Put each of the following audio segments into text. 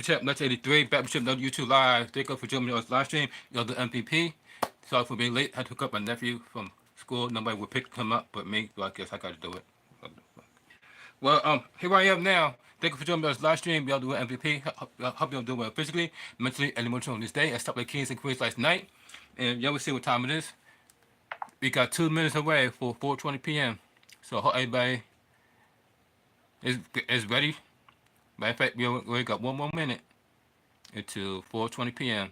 Champ Nuts 83, back with Champ YouTube Live. Thank you for joining me on this live stream. You're the MVP. Sorry for being late. I had to hook up my nephew from school. Nobody would pick him up but me, so I guess I got to do it. Well, here I am now. Thank you for joining me on this live stream. Y'all doing MVP. Hope y'all doing well physically, mentally, and emotionally on this day. I stopped like kings and queens last night. And y'all will see what time it is. We got 2 minutes away for 4:20 p.m. So I hope everybody is ready. Matter of fact, we only got 1 more minute until 4:20 p.m.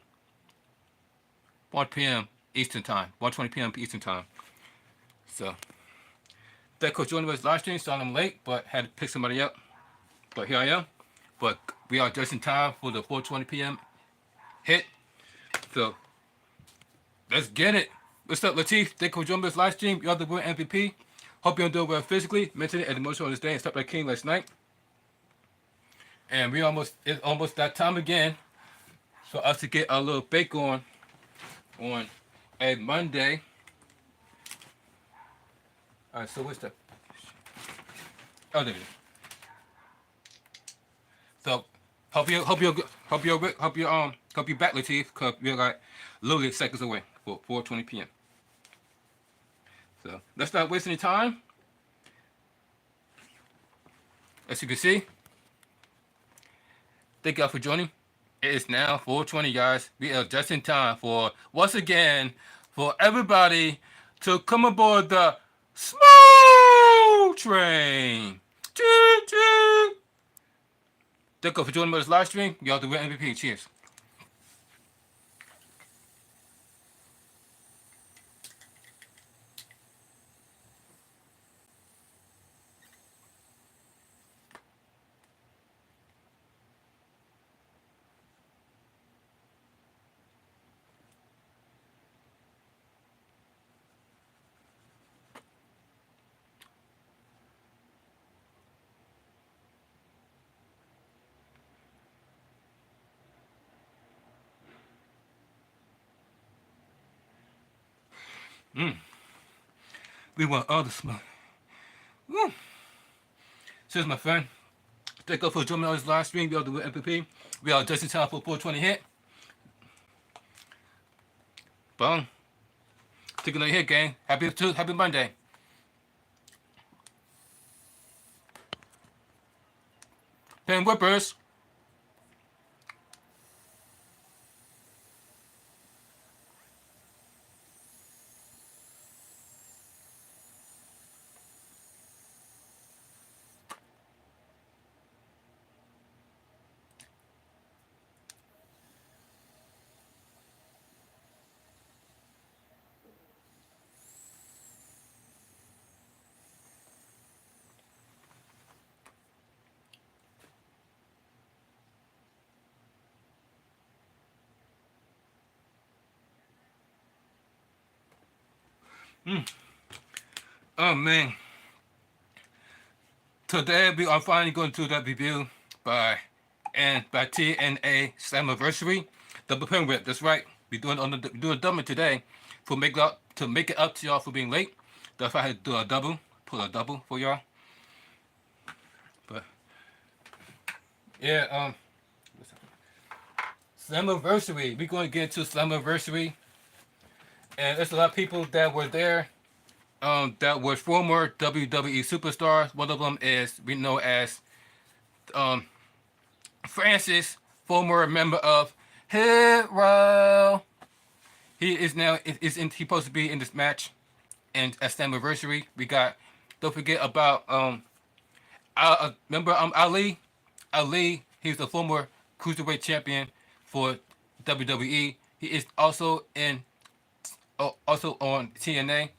1 p.m. Eastern time. 1:20 p.m. Eastern time. So, thank you for joining us live stream. Sorry I'm late, but had to pick somebody up. But here I am. But we are just in time for the 4:20 p.m. hit. So, let's get it. What's up, Latif? Thank you for joining us live stream. You're the world MVP. Hope you're doing well physically, mentally, and emotionally on this day. And stopped like king last night. And it's almost that time again for us to get a little bake on a Monday. All right, so what's that? Oh, there it is. So hope you back, Latif, because we're like literally seconds away for 4:20 p.m. So let's not waste any time. As you can see, thank y'all for joining. It is now 4:20, guys. We are just in time for, once again, for everybody to come aboard the smooth train. Choo choo. Thank you for joining me on this live stream. Y'all do MVP. Cheers. We want all the smoke. Woo. Cheers, my friend. Thank you for joining me on this live stream. Y'all do MVP. We are just in time for 4:20 hit. Boom. Take another hit, gang. Happy Monday. Pen whippers. Oh man. Today we are finally going to do that review by TNA Slammiversary. Double pen whip, that's right. We're doing a double today to make it up to y'all for being late. That's why I had to do a double. Pull a double for y'all. But yeah, Slammiversary. We're going to get into Slammiversary. And there's a lot of people that were there. That were former WWE superstars. One of them is we know as Francis, former member of Hero. He is now he's supposed to be in this match, and at Slammiversary we got. Don't forget about remember Ali. Ali, he's the former cruiserweight champion for WWE. He is also on TNA.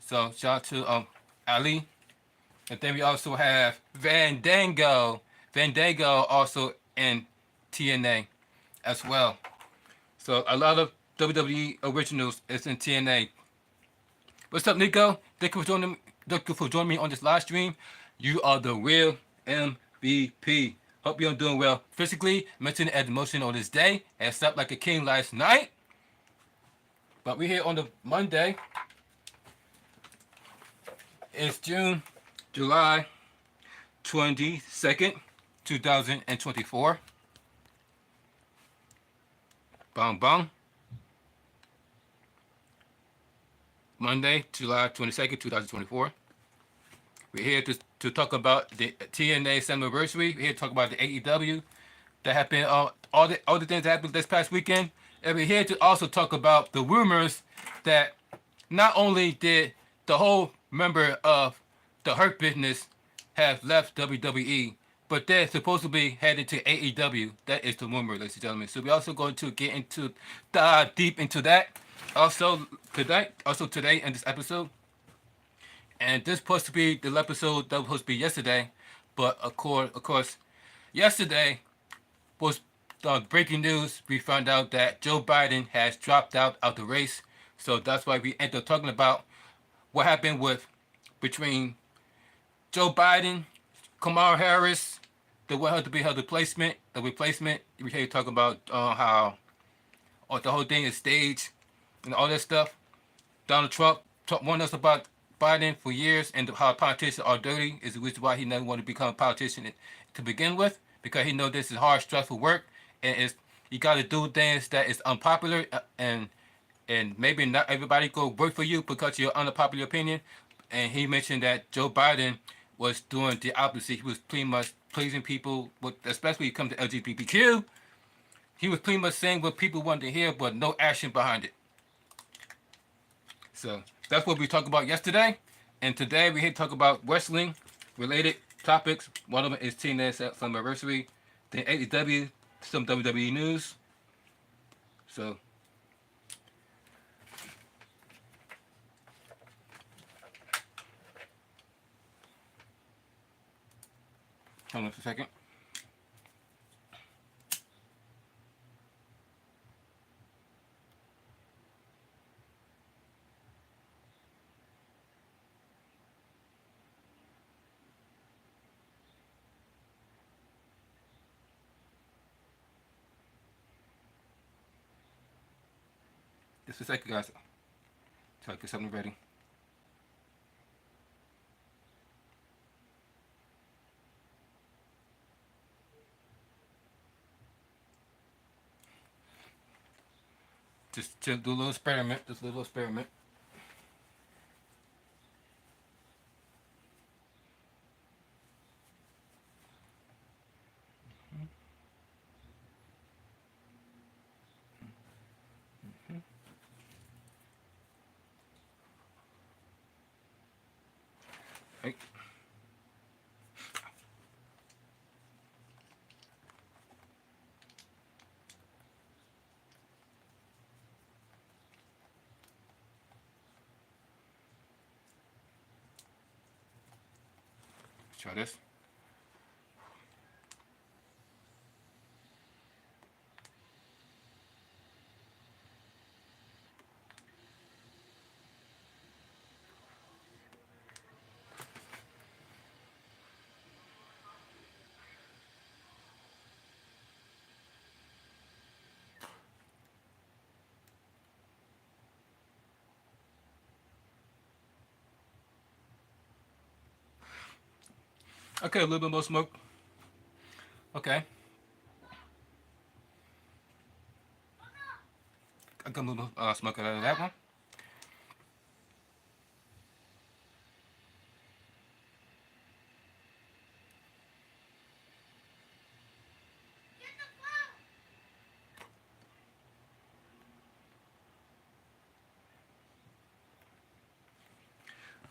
So shout out to Ali. And then we also have Fandango. Fandango also in TNA as well. So a lot of WWE originals is in TNA. What's up, Nico? Thank you for joining me on this live stream. You are the real MVP. Hope you're doing well physically, mentally, and emotionally on this day. And slept like a king last night. But we're here on the Monday. It's July 22nd, 2024. Bong Bong. Monday, July 22nd, 2024. We're here to talk about the TNA slammiversary. We're here to talk about the AEW that happened, all the things that happened this past weekend. And we're here to also talk about the rumors that not only did the whole member of the Hurt Business have left WWE, but they're supposed to be headed to AEW. That is the rumor, ladies and gentlemen. So we're also going to get into dive deep into that. Also today in this episode, and this supposed to be the episode that was supposed to be yesterday, but of course, yesterday was breaking news. We found out that Joe Biden has dropped out of the race, so that's why we end up talking about what happened with between Joe Biden, Kamala Harris, the one to be her replacement. The replacement. We here talking about how the whole thing is staged and all that stuff. Donald Trump warned us about Biden for years and how politicians are dirty is the reason why he never wanted to become a politician to begin with, because he knows this is hard, stressful work, and it's you got to do things that is unpopular, and maybe not everybody go work for you because of your unpopular opinion. And he mentioned that Joe Biden was doing the opposite. He was pretty much pleasing people, especially when it comes to LGBTQ. He was pretty much saying what people wanted to hear, but no action behind it. So that's what we talked about yesterday. And today we're here to talk about wrestling related topics. One of them is TNA Slammiversary, then AEW, some WWE news. So hold on for a second. Just a second, guys. Try to get something ready. Just do a little experiment. Just a little experiment. Right. Let's try this. Okay, a little bit more smoke. Okay. I got a little smoke out of that one.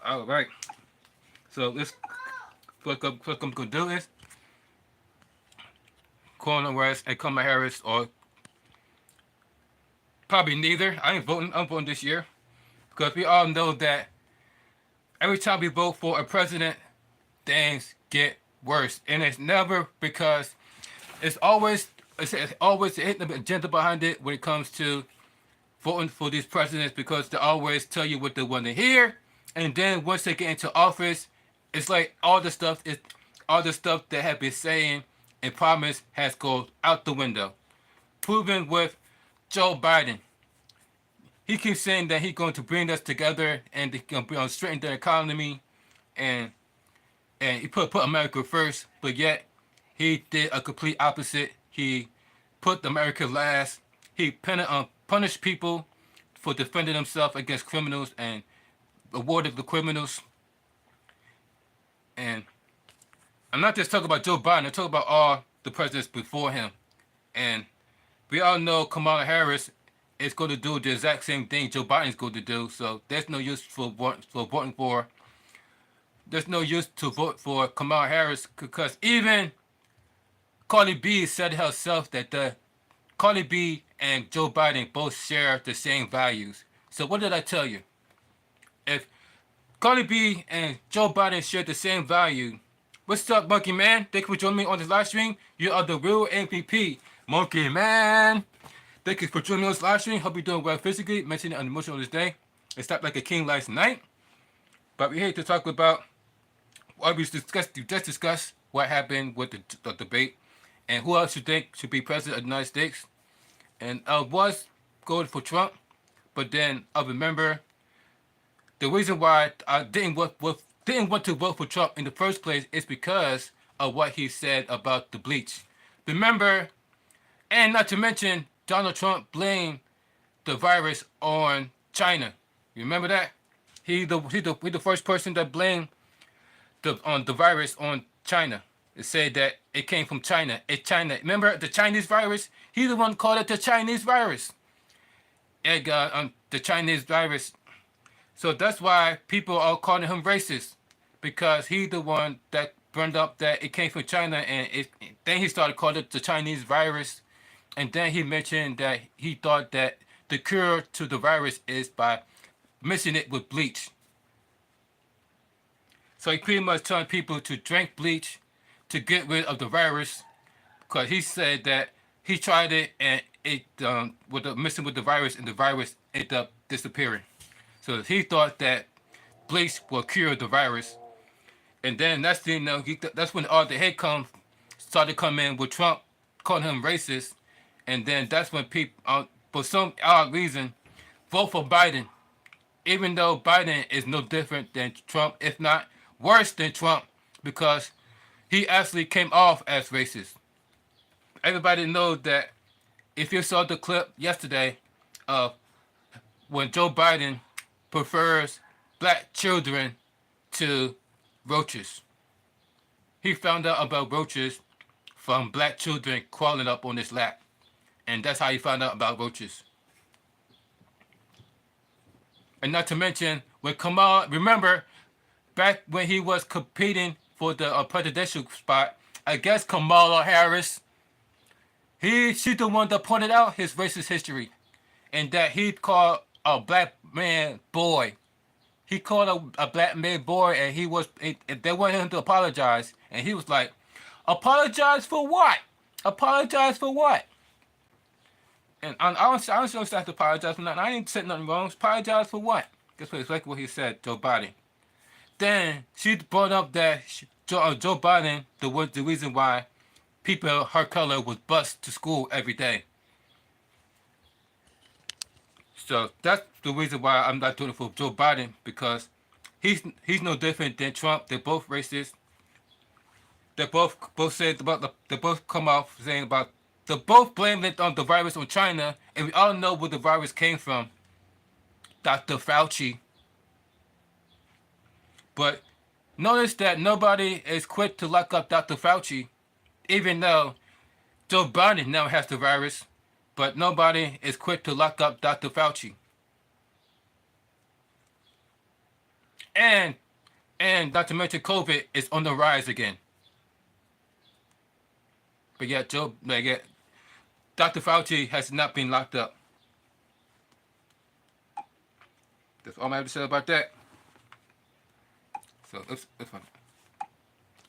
All right. So this what I'm gonna do is coronavirus and Kamala Harris, or probably neither. I ain't voting. I'm voting this year because we all know that every time we vote for a president, things get worse, and it's never because it's always a hidden agenda behind it when it comes to voting for these presidents, because they always tell you what they want to hear, and then once they get into office, it's like all the stuff that have been saying and promised has gone out the window. Proven with Joe Biden. He keeps saying that he's going to bring us together and he's going to straighten the economy, and he put America first, but yet he did a complete opposite. He put America last, He punished people for defending themselves against criminals and rewarded the criminals. And I'm not just talking about Joe Biden. I'm talking about all the presidents before him. And we all know Kamala Harris is going to do the exact same thing Joe Biden is going to do. So there's no use for voting for. There's no use to vote for Kamala Harris because even Cardi B said herself that the Cardi B and Joe Biden both share the same values. So what did I tell you? If Cardi B and Joe Biden share the same value, what's up, Monkey Man? Thank you for joining me on this live stream. You are the real MVP, Monkey Man. Thank you for joining me on this live stream. Hope you're doing well physically, mentally, and emotionally this day. It stopped like a king last night. But we're here to talk about what we just discussed what happened with the debate and who else you think should be president of the United States. And I was going for Trump, but then I remember the reason why I didn't want to vote for Trump in the first place is because of what he said about the bleach. Remember, and not to mention, Donald Trump blamed the virus on China. You remember that? He the first person that blamed the virus on China. It said that it came from China. China. Remember the Chinese virus? He's the one called it the Chinese virus. And the Chinese virus. So that's why people are calling him racist, because he's the one that burned up that it came from China, and then he started calling it the Chinese virus, and then he mentioned that he thought that the cure to the virus is by mixing it with bleach. So he pretty much telling people to drink bleach to get rid of the virus, because he said that he tried it and it mixing with the virus, and the virus ended up disappearing. So he thought that bleach will cure the virus, and then that's when all the hate started coming with Trump calling him racist, and then that's when people, for some odd reason, vote for Biden, even though Biden is no different than Trump, if not worse than Trump, because he actually came off as racist. Everybody knows that if you saw the clip yesterday of when Joe Biden prefers black children to roaches. He found out about roaches from black children crawling up on his lap. And that's how he found out about roaches. And not to mention, when Kamala, remember, back when he was competing for the presidential spot, I guess Kamala Harris, she's the one that pointed out his racist history. And that he called a black man boy. He called a black man boy, and they wanted him to apologize, and he was like, "Apologize for what? Apologize for what?" And I don't have to apologize for nothing. I ain't said nothing wrong. Apologize for what? That's exactly what he said, Joe Biden. Then she brought up that Joe Biden, the reason why people her color was bused to school every day. So that's the reason why I'm not doing it for Joe Biden, because he's no different than Trump. They're both racist. They both said about they both come off saying about they both blame it on the virus on China, and we all know where the virus came from. Dr. Fauci. But notice that nobody is quick to lock up Dr. Fauci, even though Joe Biden now has the virus. But nobody is quick to lock up Dr. Fauci. And not to mention COVID is on the rise again. But yet Dr. Fauci has not been locked up. That's all I have to say about that. So let's fine.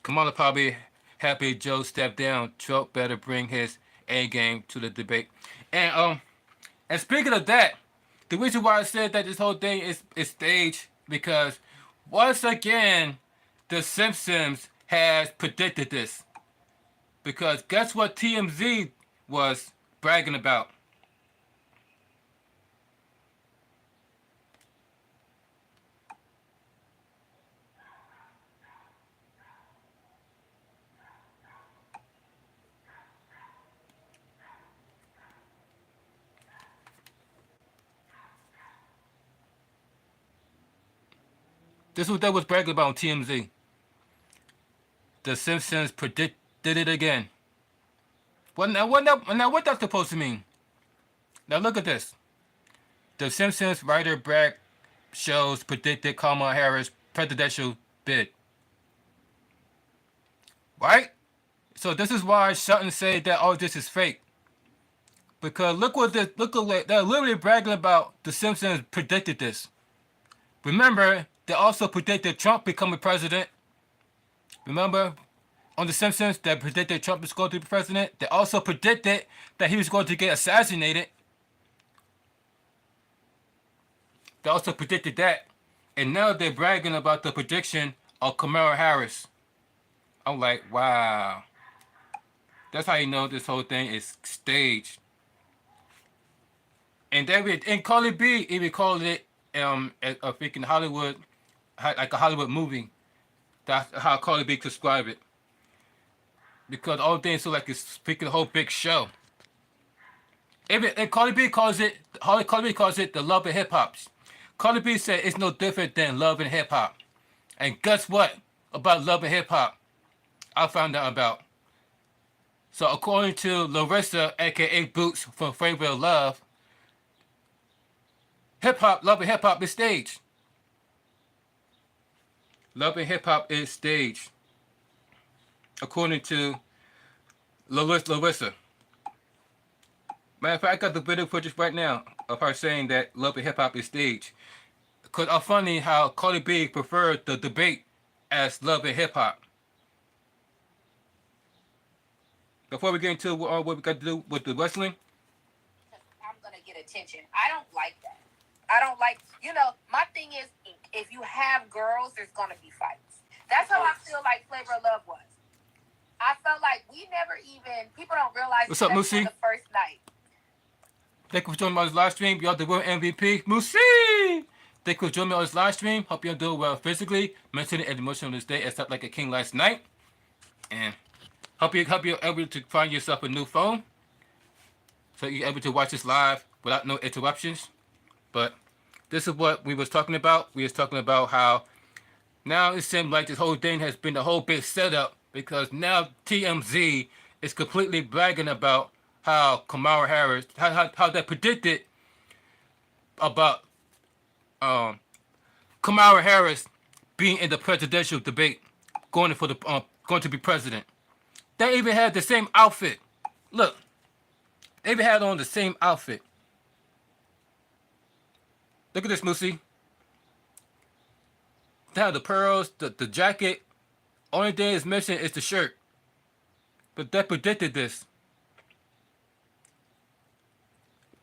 Kamala probably happy Joe stepped down. Trump better bring his A game to the debate. And speaking of that, the reason why I said that this whole thing is staged, because once again the Simpsons has predicted this. Because guess what TMZ was bragging about? This is what they was bragging about on TMZ. The Simpsons did it again. What that's supposed to mean? Now look at this. The Simpsons writer Brad shows predicted Kamala Harris presidential bid. Right? So this is why Sutton said that all this is fake. Because look what they're literally bragging about the Simpsons predicted this. Remember, they also predicted Trump becoming president. Remember, on The Simpsons, they predicted Trump was going to be president. They also predicted that he was going to get assassinated. They also predicted that. And now they're bragging about the prediction of Kamala Harris. I'm like, wow. That's how you know this whole thing is staged. And Carly B even called it a freaking Hollywood, like a Hollywood movie. That's how Carly B described it. Because all things feel like it's freaking a whole big show. And Carly B calls it the love and hip hop. Carly B said it's no different than love and hip hop. And guess what about love and hip hop? I found out about. So according to Larissa, aka Boots from Flavor of Love, love and hip hop is staged. Love and hip hop is staged. According to Larissa. Matter of fact, I got the video footage right now of her saying that love and hip hop is staged. Because it's funny how Cardi B preferred the debate as love and hip hop. Before we get into what we got to do with the wrestling, I'm gonna get attention. I don't like that. My thing is, if you have girls, there's gonna be fights. That's how I feel like Flavor of Love was. I felt like people don't realize what's up, Moosey? The first night. Thank you for joining me on this live stream. Y'all the real MVP, Moosey. Thank you for joining me on this live stream. Hope y'all doing well physically, mentally, and emotionally this day, except like a king last night. And hope you're able to find yourself a new phone, so you're able to watch this live without no interruptions. But this is what we was talking about. We was talking about how now it seems like this whole thing has been a whole big setup, because now TMZ is completely bragging about how Kamala Harris, how they predicted about Kamala Harris being in the presidential debate, going to be president. They even had the same outfit. Look, they even had on the same outfit. Look at this, Moosey. They have the pearls, the jacket. Only thing is missing is the shirt. But they predicted this.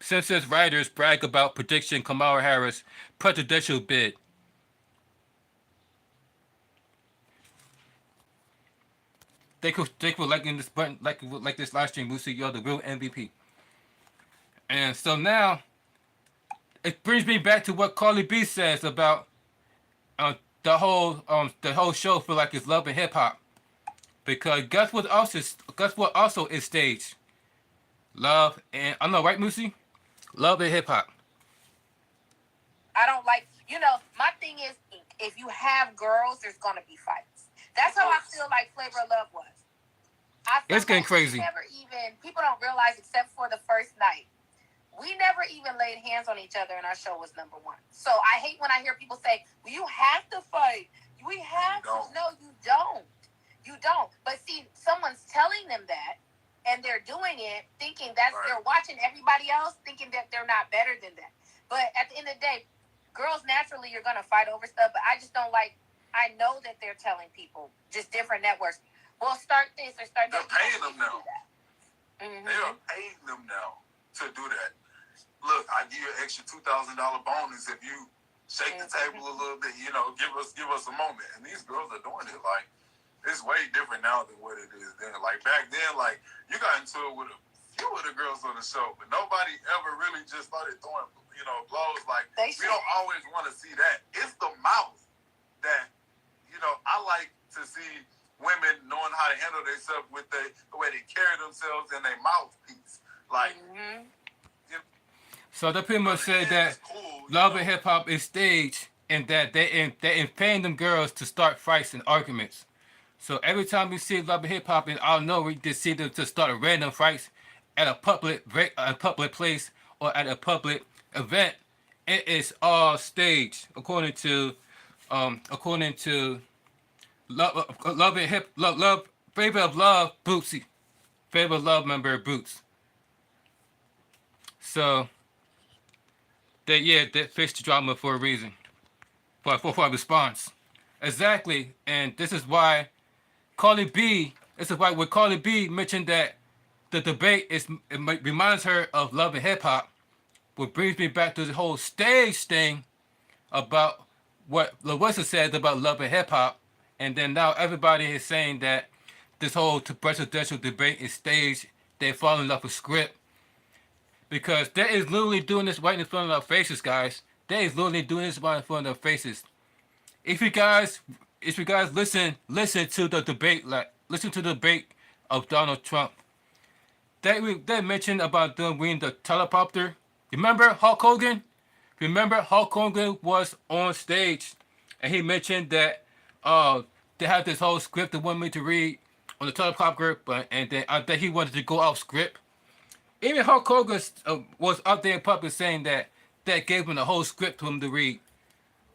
Simpsons writers brag about prediction Kamala Harris presidential bid. Thank you for liking this button, like this live stream, Moosey. You're the real MVP. And so now, it brings me back to what Carly B says about the whole show feel like it's love and hip hop. Because guess what also is staged? Love and I know, right, Moosey? Love and hip hop. I don't like. My thing is, if you have girls, there's gonna be fights. That's how I feel like Flavor of Love was. It's getting crazy. People don't realize, except for the first night, we never even laid hands on each other, and our show was number one. So I hate when I hear people say, well, you have to fight. We have to. No, you don't. You don't. But see, someone's telling them that, and they're doing it thinking they're watching everybody else, thinking that they're not better than that. But at the end of the day, girls naturally are going to fight over stuff, but I just don't like. I know that they're telling people, just different networks, well, start this or start that. They're paying them now. Mm-hmm. They are paying them now to do that. Look, I give you an extra $2,000 bonus if you shake the table a little bit. Give us a moment. And these girls are doing it. Like, it's way different now than what it is then. Like back then, like you got into it with a few of the girls on the show, but nobody ever really just started throwing, blows. Like we don't always want to see that. It's the mouth that, I like to see women knowing how to handle themselves with the way they carry themselves and their mouthpiece. Like, so they pretty much said that love and hip hop is staged, and that they inflame them girls to start fights and arguments. So every time you see Love and Hip Hop, and I don't know, we just see them to start a random fights at a public place or at a public event. It is all staged according to love and hip love favor of love Bootsy, favor of love member Boots. So that fixed the drama for a reason, for a response. Exactly, and this is why Cardi B. This is why when Cardi B mentioned that the debate it reminds her of Love and Hip Hop, what brings me back to the whole stage thing about what LaWissa said about Love and Hip Hop, and then now everybody is saying that this whole presidential debate is staged. They're falling off a script because they is literally doing this right in front of our faces, guys. They is literally doing this right in front of our faces. If you guys listen to the debate, listen to the debate of Donald Trump. They mentioned about them winning the teleprompter. Remember Hulk Hogan? Remember Hulk Hogan was on stage, and he mentioned that they had this whole script they wanted me to read on the teleprompter, and then that he wanted to go off script. Even Hulk Hogan was out there in public saying that gave him the whole script for him to read,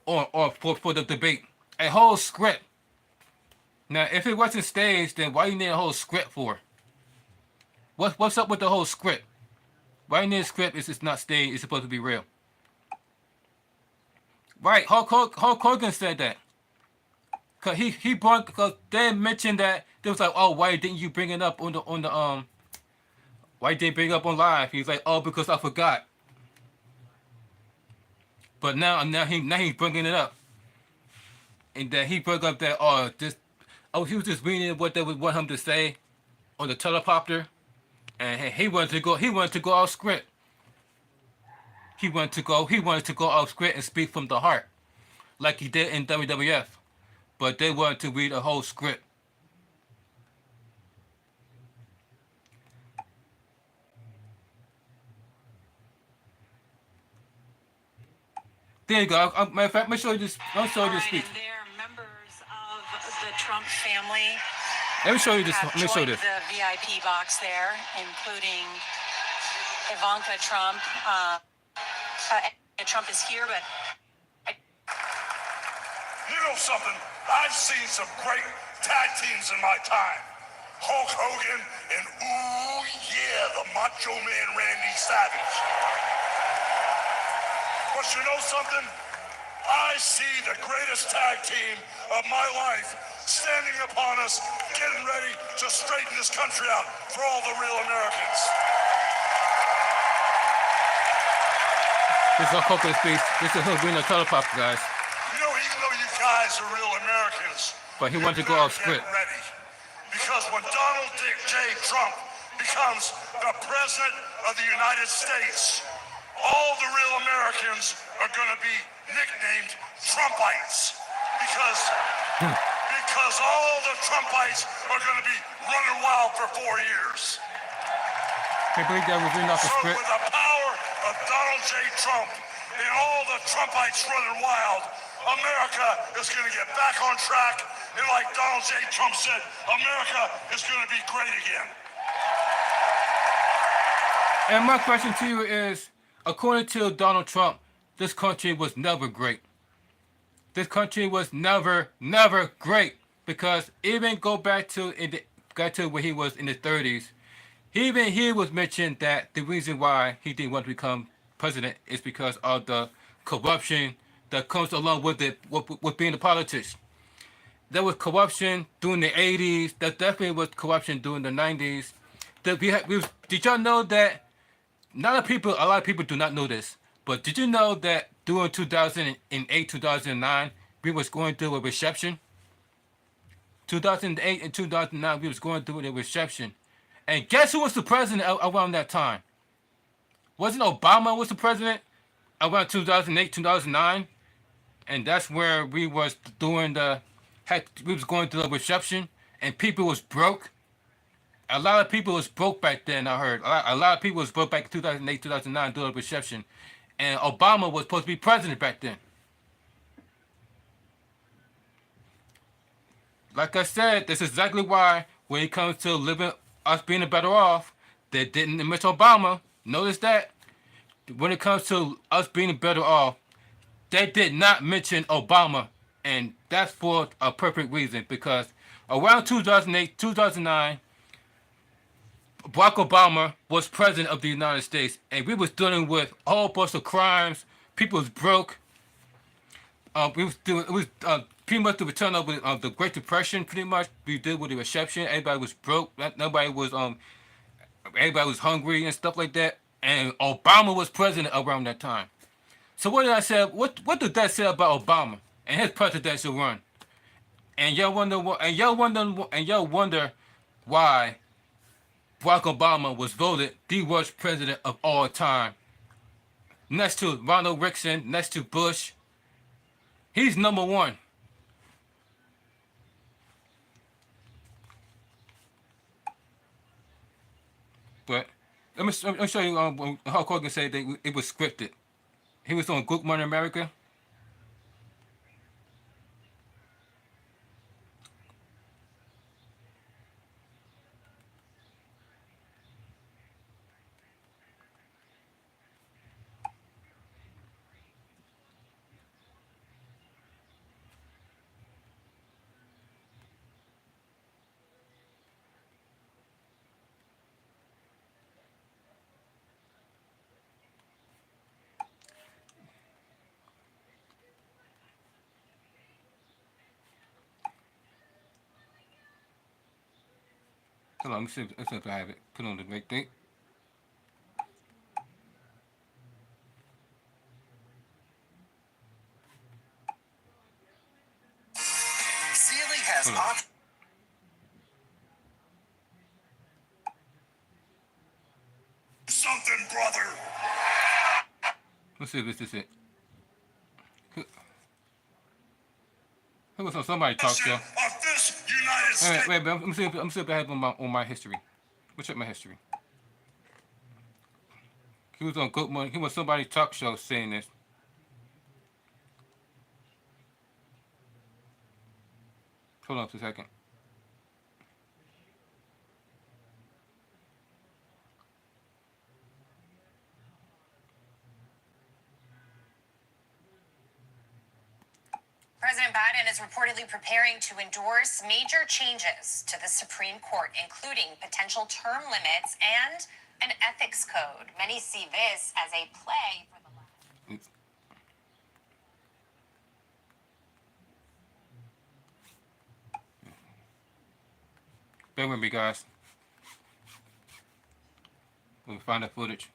or for the debate, a whole script. Now, if it wasn't staged, then why you need a whole script for? What's up with the whole script? Why you need a script if it's not staged? It's supposed to be real. Right, Hulk Hogan said that. Cause they mentioned that they was like, oh, why didn't you bring it up on the why didn't you bring it up on live? He's like, oh, because I forgot. But now he's bringing it up, and that he brought up that he was just reading what they would want him to say on the teleprompter, and he wanted to go off script. He wanted to go off script and speak from the heart, like he did in WWF, but they wanted to read a whole script. There you go. Matter of fact, let me show you this. Let me show you this speech. They're members of the Trump family. Let me show you this. Let me show you this. The VIP box there, including Ivanka Trump. Trump is here, but you know something? I've seen some great tag teams in my time. Hulk Hogan and ooh yeah, the Macho Man Randy Savage. But you know something? I see the greatest tag team of my life standing upon us, getting ready to straighten this country out for all the real Americans. This is a Hogan speech. This is him reading a teleprompter, guys. You know, even though you guys are real Americans, but he wanted to go off script. Ready. Because when Donald J. Trump becomes the president of the United States, all the real Americans are going to be nicknamed Trumpites because all the Trumpites are going to be running wild for 4 years. Can't believe that we're reading off the script. With the power of Donald J. Trump and all the Trumpites running wild, America is going to get back on track. And like Donald J. Trump said, America is going to be great again. And my question to you is, according to Donald Trump, this country was never great. This country was never great, because even go back to when he was in the 30s, even he was mentioned that the reason why he didn't want to become president is because of the corruption that comes along with it, with being a politician. There was corruption during the 80s. There definitely was corruption during the 90s. Did y'all know that? A lot of people do not know this, but did you know that during 2008, 2009, we was going through a recession? 2008 and 2009, we was going through a recession. And guess who was the president around that time? Wasn't Obama was the president around 2008, 2009? And that's where we was going through a recession, and people was broke. A lot of people was broke back then, I heard. A lot of people was broke back in 2008, 2009 during the recession. And Obama was supposed to be president back then. like I said, this is exactly why when it comes to living, us being better off, they didn't mention Obama. Notice that when it comes to us being better off, they did not mention Obama, and that's for a perfect reason because around 2008, 2009, Barack Obama was president of the United States, and we was dealing with a whole bunch of crimes. People was broke. We was doing it was pretty much the return of the Great Depression. Pretty much we did with the reception. Everybody was broke. Nobody was everybody was hungry and stuff like that. And Obama was president around that time. So what did I say? What did that say about Obama and his presidential run? And y'all wonder what? And y'all wonder why Barack Obama was voted the worst president of all time, next to Ronald Reagan, next to Bush. He's number one. But let me show you how Hogan said that it was scripted. He was on Good Morning America. Hold on, let's see if I have it. Put on the right thing. Sealy has options. Something, brother. Let's see if this is it. It was on somebody talk show. Of this United States. Wait, I'm see if I have on my history. Let's check my history. He was on Good Morning. He was somebody talk show saying this. Hold on for a second. President Biden is reportedly preparing to endorse major changes to the Supreme Court, including potential term limits and an ethics code. Many see this as a play for the Bear with me, guys. We'll find the footage.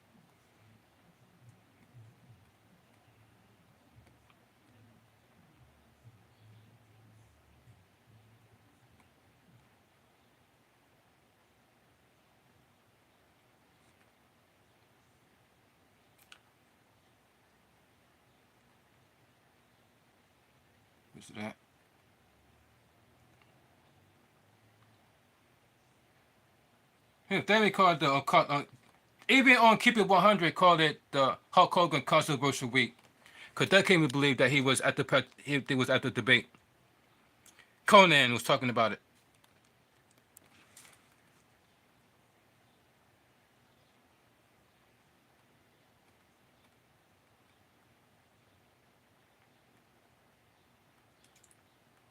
What's that? They called the even on Keep It 100 called it the Hulk Hogan Controversial Week, because they can't even believe that he was at the debate. Conan was talking about it.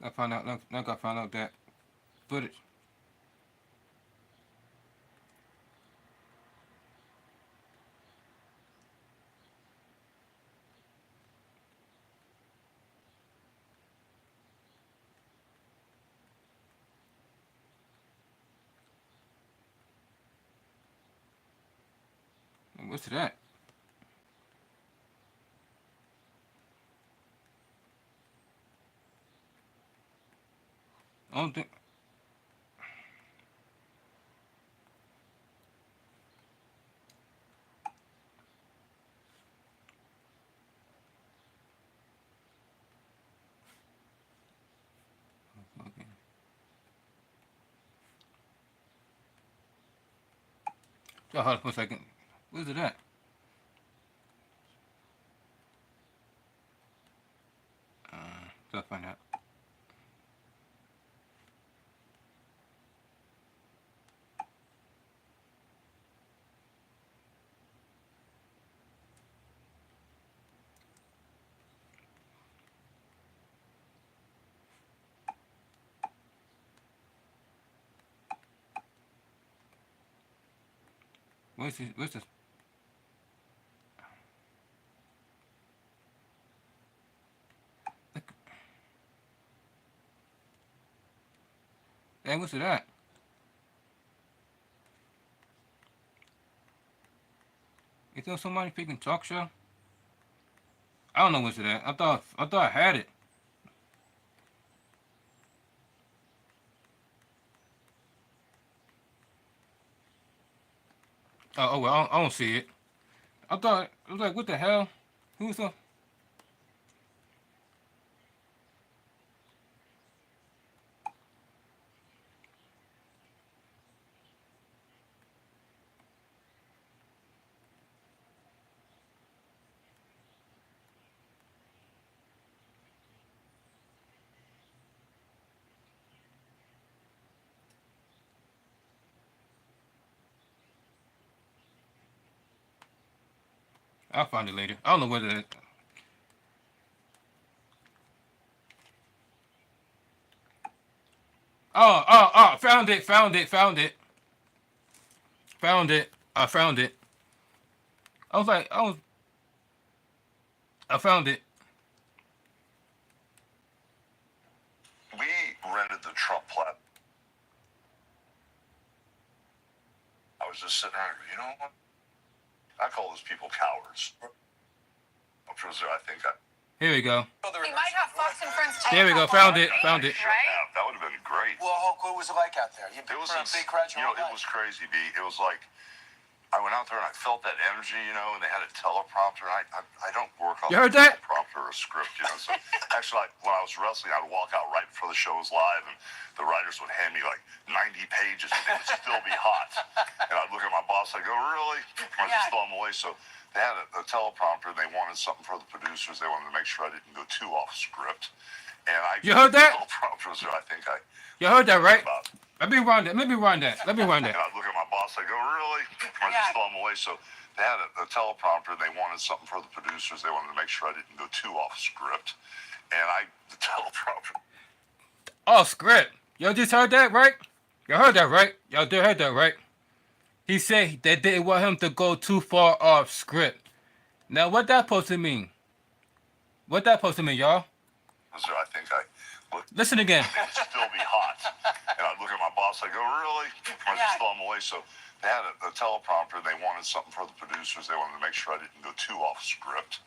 I found out. Now I found out that footage. What's that? I don't think. Okay. So hold on for a second. Where's it at? So I'll find out. What's this? What's this? Hey, what's that? Is there somebody picking talk show? I don't know what's that. I thought I had it. Oh well, I don't see it. I thought I was like, what the hell? Who's the? I'll find it later. I don't know whether it. Oh! Found it! Found it! Found it! Found it! I found it. I was like, I found it. We rented the Trump plat. I was just sitting there, you know what? I call those people cowards. I think I. Here we go. He might have Fox and Friends. There we go. Found it. Found it. Right? That would have been great. Well, what was it like out there? You It was a big crowd. it was crazy, B. It was like I went out there and I felt that energy, and they had a teleprompter. And I don't work off You heard that? a teleprompter or a script, So actually, when I was wrestling, I'd walk out right before the show was live, and the writers would hand me like 90 pages, and it would still be hot. And I'd look at my boss, I'd go, "Really?" I was just throw them away. So they had a teleprompter, and they wanted something for the producers. They wanted to make sure I didn't go too off script. And You heard that? Teleprompters, I think I. You heard that, right? About. Let me run that. Let me run that. Let me run that. And I'd look at my boss, I'd go, "Really?" I just throw them away. So they had a teleprompter, and they wanted something for the producers. They wanted to make sure I didn't go too off script. And the teleprompter. Oh, script. Y'all just heard that, right? Y'all heard that, right? Y'all did heard that, right? He said they didn't want him to go too far off script. Now, what that supposed to mean? What that supposed to mean, y'all? So I think I looked. Listen again. It would still be hot. And I'd look at my boss, I'd go, "Really?" I just throw them away. So they had a teleprompter, and they wanted something for the producers. They wanted to make sure I didn't go too off script.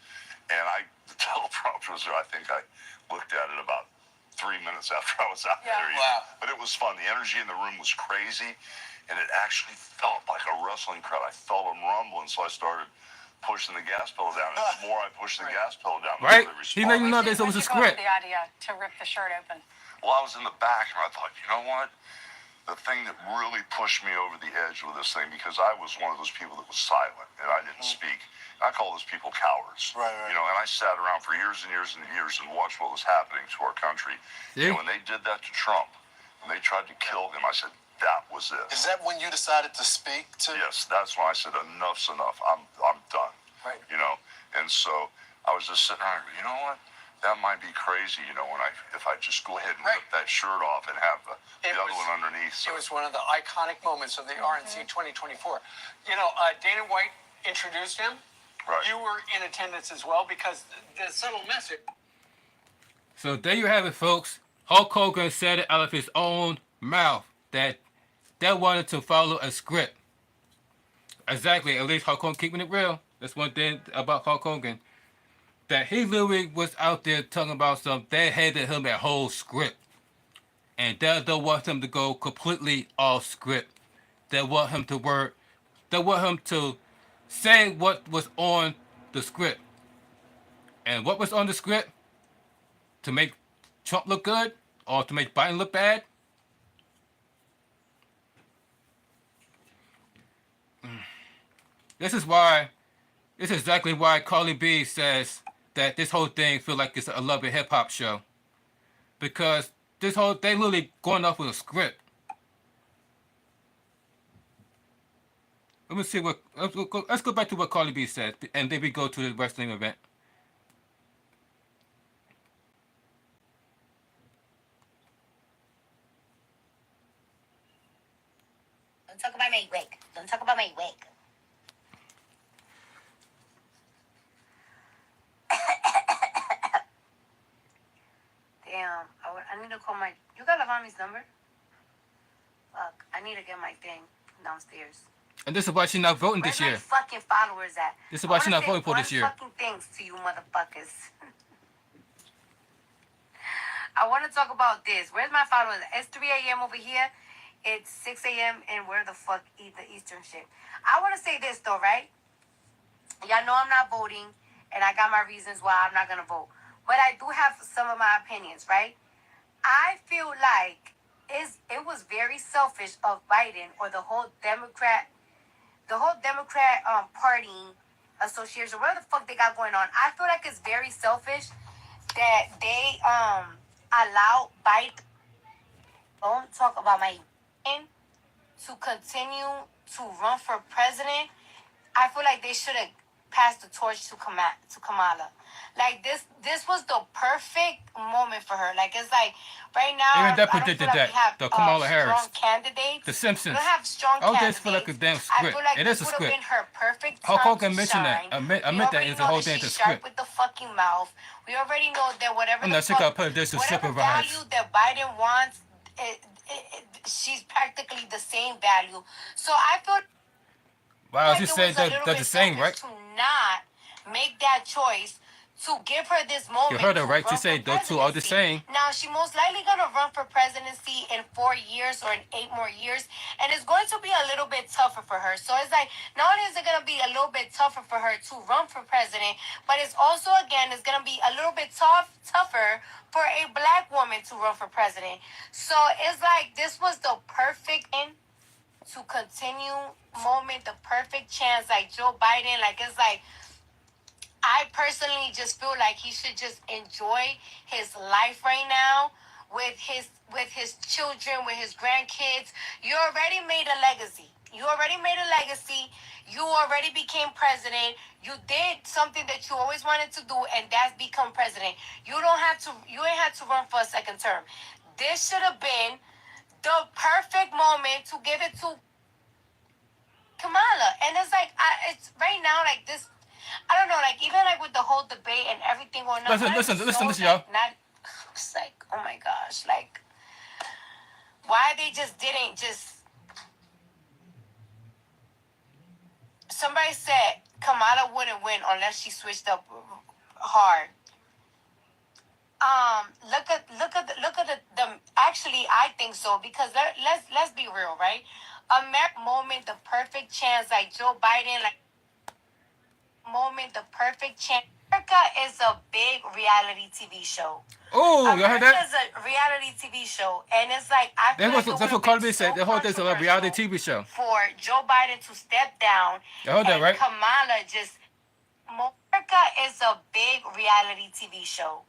And the teleprompter was there. I think I looked at it about 3 minutes after I was out there. Wow. But it was fun. The energy in the room was crazy, and it actually felt like a wrestling crowd. I felt them rumbling, so I started pushing the gas pedal down. And the more I pushed the gas pedal down, the Right? more they He let you responded. know this was a script. The idea to rip the shirt open. Well, I was in the back, and I thought, you know what? The thing that really pushed me over the edge with this thing, because I was one of those people that was silent, and I didn't speak. I call those people cowards. Right. And I sat around for years and years and years and watched what was happening to our country. See? And when they did that to Trump, and they tried to kill him, I said, that was it. Is that when you decided to speak to? Yes, that's when I said, enough's enough. I'm done. Right. And so I was just sitting there, you know what? That might be crazy, if I just go ahead and rip that shirt off and have the other one underneath. So. It was one of the iconic moments of the RNC 2024. Dana White introduced him. Right. You were in attendance as well because the subtle message. So there you have it, folks. Hulk Hogan said it out of his own mouth that they wanted to follow a script. Exactly. At least Hulk Hogan keeping it real. That's one thing about Hulk Hogan. That he literally was out there talking about something. They handed him a whole script. And they don't want him to go completely off script. They want him to work. They want him to say what was on the script. And what was on the script? To make Trump look good? Or to make Biden look bad? This is exactly why Carly B says that this whole thing feels like it's a Love and Hip Hop show. Because they literally going off with a script. Let me see let's go back to what Carly B said, and then we go to the wrestling event. Don't talk about my wig. Don't talk about my wig. mommy's number? Fuck, I need to get my thing downstairs. And this is why she's not voting this year. Where's my fucking followers at? This is why she's not voting for this year. Fucking things to you motherfuckers. I want to talk about this. Where's my followers? It's 3 a.m. over here. It's 6 a.m. and where the fuck eat the Eastern shit? I want to say this though, right? Y'all know I'm not voting, and I got my reasons why I'm not gonna vote. But I do have some of my opinions, right? I feel like it was very selfish of Biden or the whole Democrat party association, whatever the fuck they got going on. I feel like it's very selfish that they allow Biden, don't talk about my to continue to run for president. I feel like they should have passed the torch to Kamala. Like this was the perfect moment for her. Like it's like right now. Even that predicted that. The Kamala Harris. Strong candidates. The Simpsons. We don't have strong All candidates. this feel like a damn I script. feel like It is a this would have script. been her perfect Hulk time Hogan to mentioned that. shine. I meant that is the whole thing. It's a Sharp script. with the fucking mouth. We already know that whatever I'm the not sick fuck, of putting this to whatever supervise. value that Biden wants, she's practically the same value. So I feel. Wow, Like she it said was a little that's the bit same, right? selfish to not make that choice to give her this moment. You heard her, to right? She run said for those two are the presidency. same. Now she most likely gonna run for presidency in 4 years or in 8 more years, and it's going to be a little bit tougher for her. So it's like not only is it gonna be a little bit tougher for her to run for president, but it's also again it's gonna be a little bit tougher for a black woman to run for president. So it's like this was the perfect to continue moment, the perfect chance, like Joe Biden, like it's like I personally just feel like he should just enjoy his life right now with his children, with his grandkids. You already made a legacy. You already became president. You did something that you always wanted to do, and that's become president. You ain't have to run for a second term. This should have been the perfect moment to give it to Kamala. And it's like, it's right now, like this, I don't know, like even like with the whole debate and everything going on. Listen, y'all. It's like, oh my gosh, like, why they just didn't just. Somebody said Kamala wouldn't win unless she switched up hard. Look at the actually I think so, because let's be real, right? America moment, the perfect chance, like Joe Biden, like moment, the perfect chance. America is a big reality TV show. Oh, you heard that? America is a reality TV show, and it's like I feel like That's what Carly said. The whole thing's a reality TV show. For Joe Biden to step down, You heard that, right? Kamala just. America is a big reality TV show.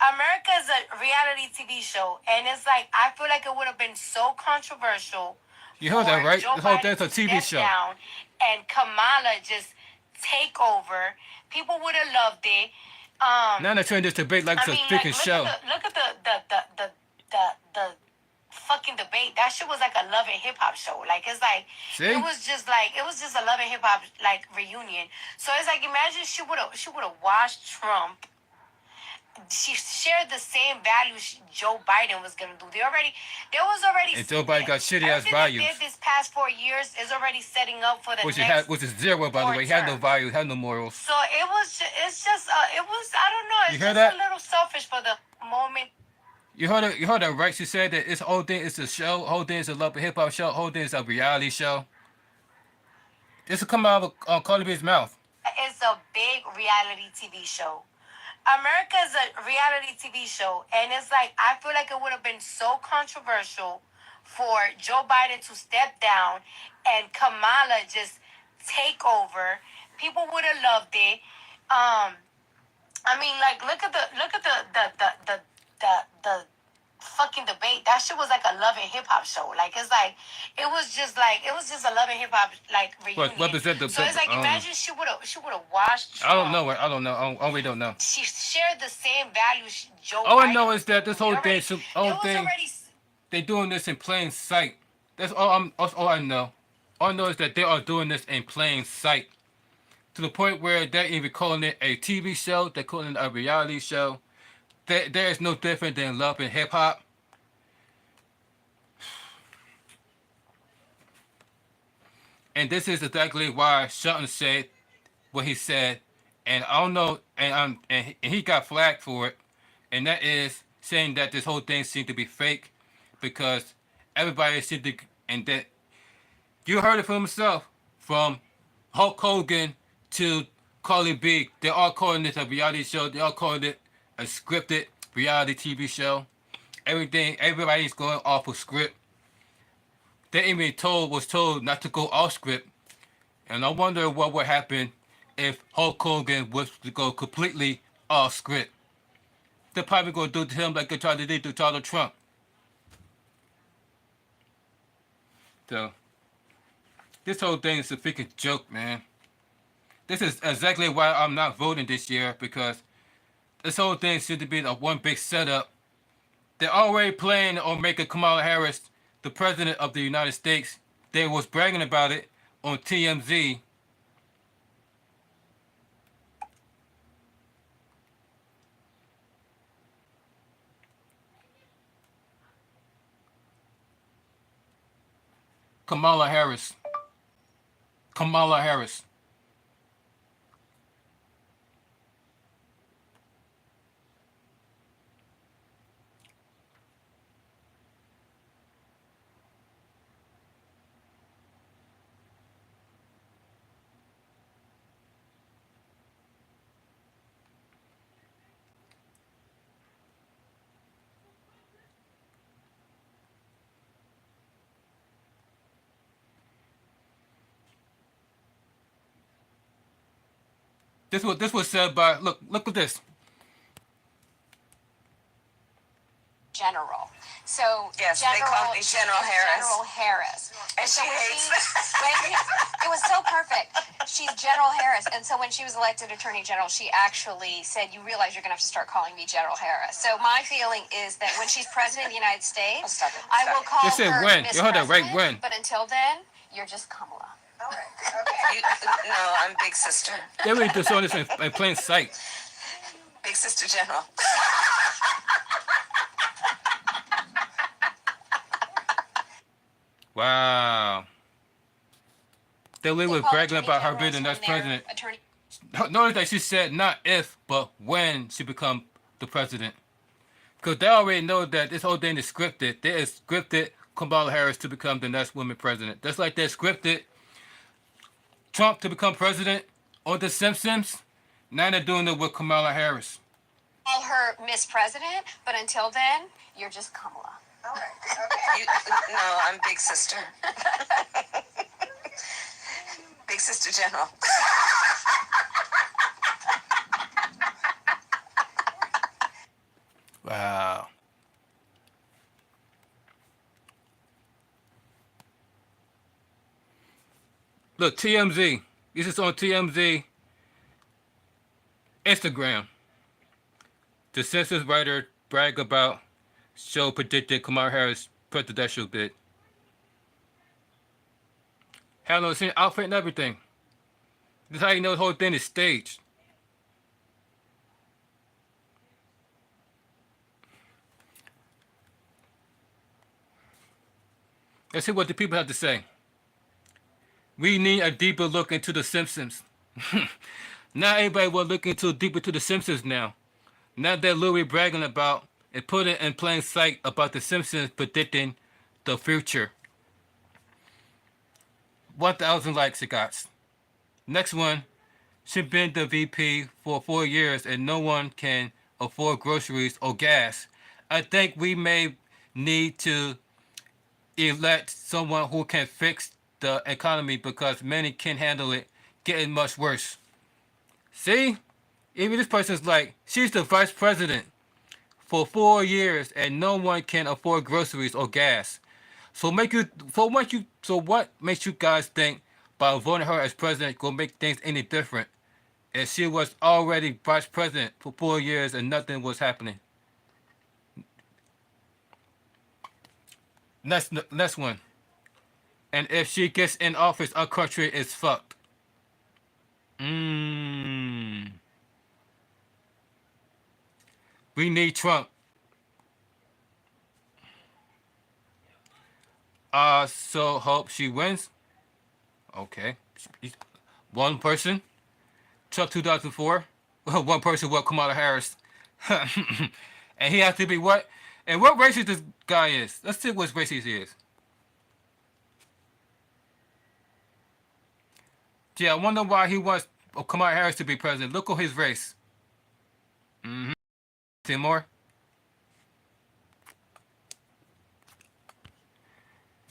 America is a reality TV show, and it's like I feel like it would have been so controversial. You heard that, right? Joe The whole Biden thing's a to TV step show. down and Kamala just take over. People would have loved it. Now they're trying this debate like it's a freaking show. Look at the fucking debate. That shit was like a Love and Hip Hop show. Like it's like See? it was just a Love and Hip Hop like reunion. So it's like imagine she would have watched Trump. She shared the same values Joe Biden was gonna do. There was already. And Joe Biden got shitty ass everything values. they did this past 4 years is already setting up for the Which next. is zero, by the way. He had no values, had no morals. So it was. It's just. It was. I don't know. It's You heard just that? a little selfish for the moment. You heard her, right? She said that this whole thing is a show. Whole thing is a love and hip hop show. Whole thing is a reality show. This will come out of Carly B's mouth. It's a big reality TV show. America is a reality TV show, and it's like I feel like it would have been so controversial for Joe Biden to step down and Kamala just take over. People would have loved it. I mean, like look at the fucking debate. That shit was like a Love and Hip Hop show. Like it was just a Love and Hip Hop like reunion. What is that? So it's like imagine she would have watched Trump. I don't know. I really don't know. She shared the same values Joe All Biden. I know is that this whole thing, Already, they doing this in plain sight. That's all I know. All I know is that they are doing this in plain sight. To the point where they're even calling it a TV show. They're calling it a reality show. There is no different than Love and Hip Hop. And this is exactly why Shelton said what he said, and I don't know, and he got flagged for it, and that is saying that this whole thing seemed to be fake, because everybody seemed to, and that you heard it from himself, from Hulk Hogan to Carly B. They're all calling this a reality show. They're all calling it a scripted reality TV show. Everybody's going off of script. They even was told not to go off script. And I wonder what would happen if Hulk Hogan was to go completely off script. They're probably going to do to him like they tried to do to Donald Trump. So, this whole thing is a freaking joke, man. This is exactly why I'm not voting this year, because this whole thing seems to be a one big setup. They're already planning on making Kamala Harris the president of the United States. They was bragging about it on TMZ. Kamala Harris. Kamala Harris. This was said by, look at this. General. So yes, they call me General Harris. General Harris. And so she hates. It was so perfect. She's General Harris, and so when she was elected Attorney General, she actually said, "You realize you're going to have to start calling me General Harris." So my feeling is that when she's President of the United States, I will call This is her when. Miss You heard that right, President, when. but until then, you're just Kamala. All right. Okay. No, I'm Big Sister. They really just saw this in plain sight. Big Sister General. Wow. They literally was bragging about her being the next president. Notice that she said not if, but when she become the president. Because they already know that this whole thing is scripted. They is scripted Kamala Harris to become the next woman president. Just like they scripted Trump to become president on The Simpsons. Now they're doing it with Kamala Harris. Call her Miss President, but until then, you're just Kamala. All right. Okay. No, I'm Big Sister. Big Sister General. Wow. Look, TMZ. This is on TMZ Instagram. The census writer brag about show predicted Kamala Harris presidential bid. Hell no, seen outfit and everything. This is how you know the whole thing is staged. Let's see what the people have to say. We need a deeper look into The Simpsons. Not everybody will look deeper into The Simpsons now. Now they're literally bragging about and putting in plain sight about The Simpsons predicting the future. 1,000 likes it got. Next one, she's been the VP for 4 years and no one can afford groceries or gas. I think we may need to elect someone who can fix the economy because many can't handle it getting much worse. See? Even this person's like, she's the vice president for 4 years and no one can afford groceries or gas. So what makes you guys think by voting her as president gonna make things any different? And she was already vice president for 4 years and nothing was happening. Next one. And if she gets in office, our country is fucked. We need Trump. I so hope she wins. Okay. One person. Trump 2004. One person, what, Kamala Harris. And he has to be what? And what race this guy is? Let's see what race he is. Yeah, I wonder why he wants Kamala Harris to be president. Look at his race. Mm-hmm. See more?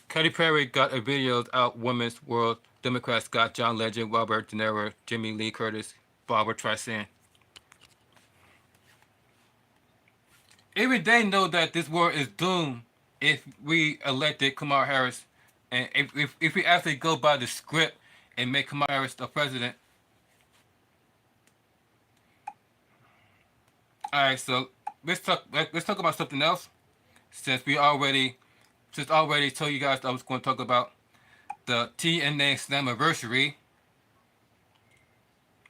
Katy Perry got a video out Women's World. Democrats got John Legend, Robert De Niro, Jimmy Lee Curtis, Barbara Streisand. Even they know that this world is doomed if we elected Kamala Harris. And if we actually go by the script and make Kamala Harris the president. Alright, so let's talk about something else. Since already told you guys I was going to talk about the TNA Slammiversary.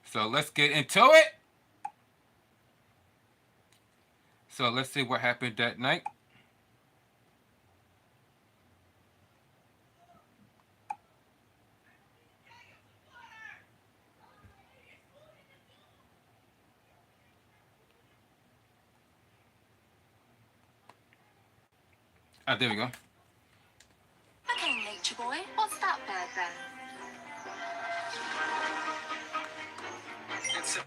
So let's get into it. So let's see what happened that night. Ah, there we go. Okay, Nature Boy, what's that bird then? It's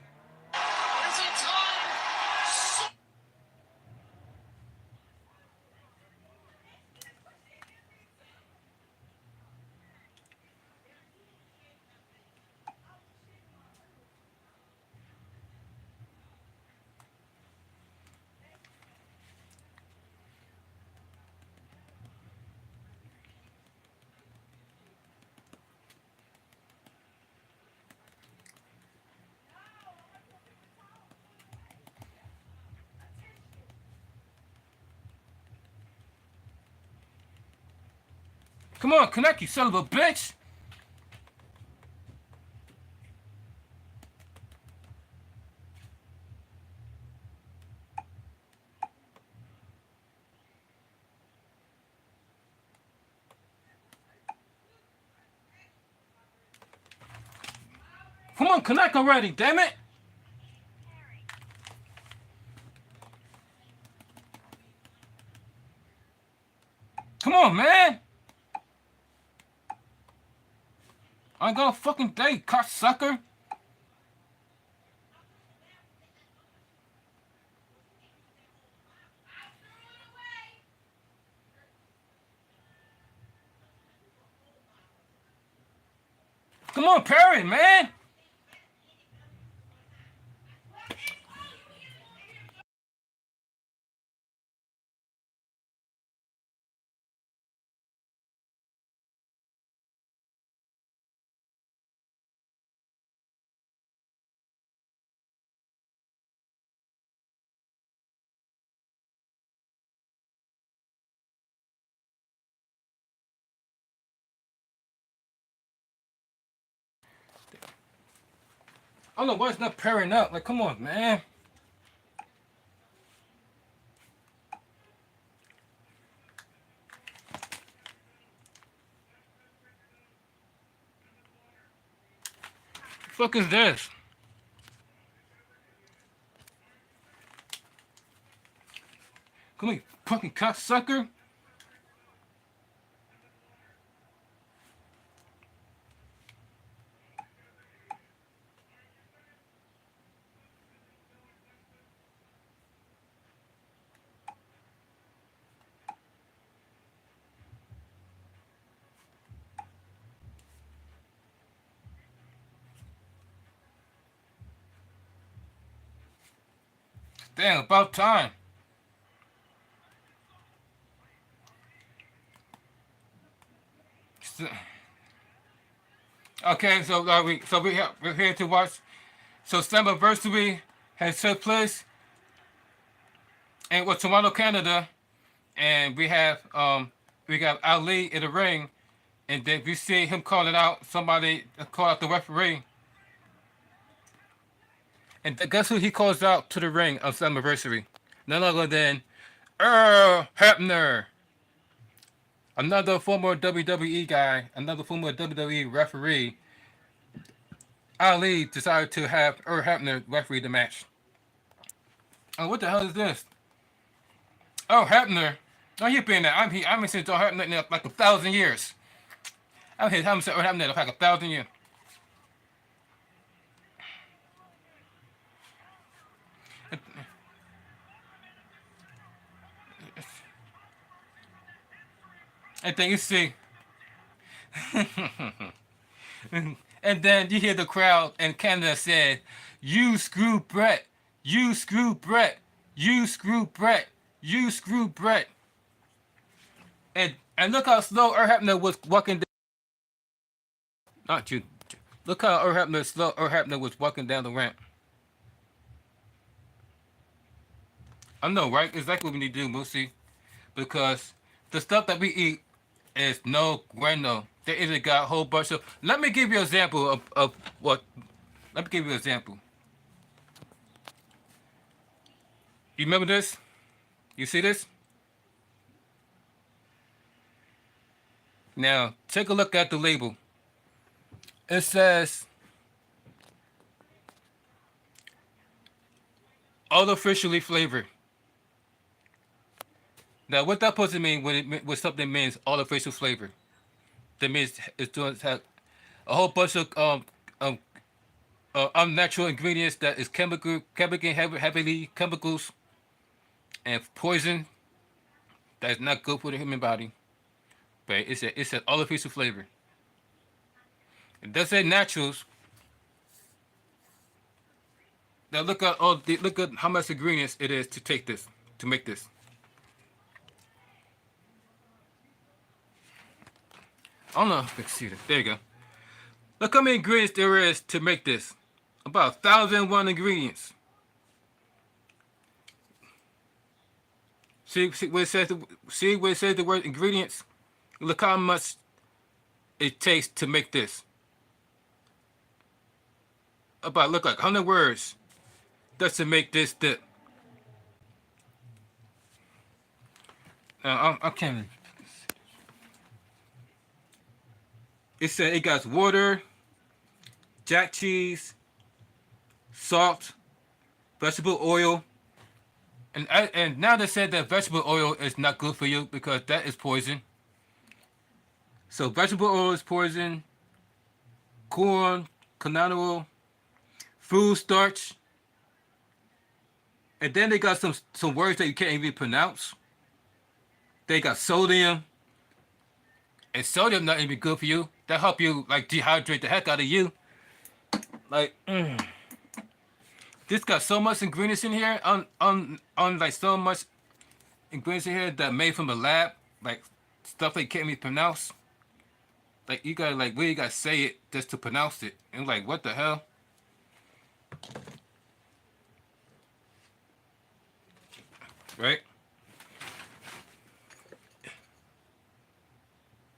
Come on, connect, you son of a bitch! Come on, connect already, damn it! Come on, man! I ain't got a fucking day, cocksucker! Come on, Perry, man! I don't know why it's not pairing up. Like, come on, man. The fuck is this? Come on, you fucking cocksucker. Damn, about time. Okay, so we're here to watch. So Slammiversary has took place in Toronto, Canada, and we got Ali in the ring, and then we see him calling out somebody, call out the referee, and guess who he calls out to the ring of Slammiversary? None other than Earl Hebner. another former WWE guy, another former WWE referee, Ali decided to have Earl Hebner referee the match. Oh, what the hell is this? Earl Hebner. Oh, you've been there. I'm here. I've been since Earl Hebner in like 1,000 years. I've been having Earl Hebner like 1,000 years. And then you see, and then you hear the crowd in Canada say, "You screw Brett, you screw Brett, you screw Brett, you screw Brett." And look how slow Earl Hebner was walking. Not you. Look how slow Earl Hebner was walking down the ramp. I know, right? Exactly what we need to do, Moosey. Because the stuff that we eat is no bueno. They either got a whole bunch of. Let me give you an example of what. Let me give you an example. You remember this? You see this? Now, take a look at the label. It says artificially flavored. Now, what that supposed to mean when something means artificial flavor? That means it's doing have a whole bunch of unnatural ingredients that is heavily chemicals and poison that is not good for the human body. But it's an artificial flavor. It does say naturals. Now look at how much ingredients it is to make this. I don't know if you can see this. There you go. Look how many ingredients there is to make this. About 1,001 ingredients. See where it says the word ingredients? Look how much it takes to make this. Look like 100 words just to make this dip. I can't. It said it got water, jack cheese, salt, vegetable oil, and now they said that vegetable oil is not good for you because that is poison. So vegetable oil is poison, corn, coconut oil, food starch, and then they got some words that you can't even pronounce. They got sodium, and sodium not even good for you. That help you like dehydrate the heck out of you. Like, this got so much ingredients in here, on like so much ingredients in here that made from the lab, like stuff they can't even pronounce. Like you gotta really gotta say it just to pronounce it, and like what the hell? Right?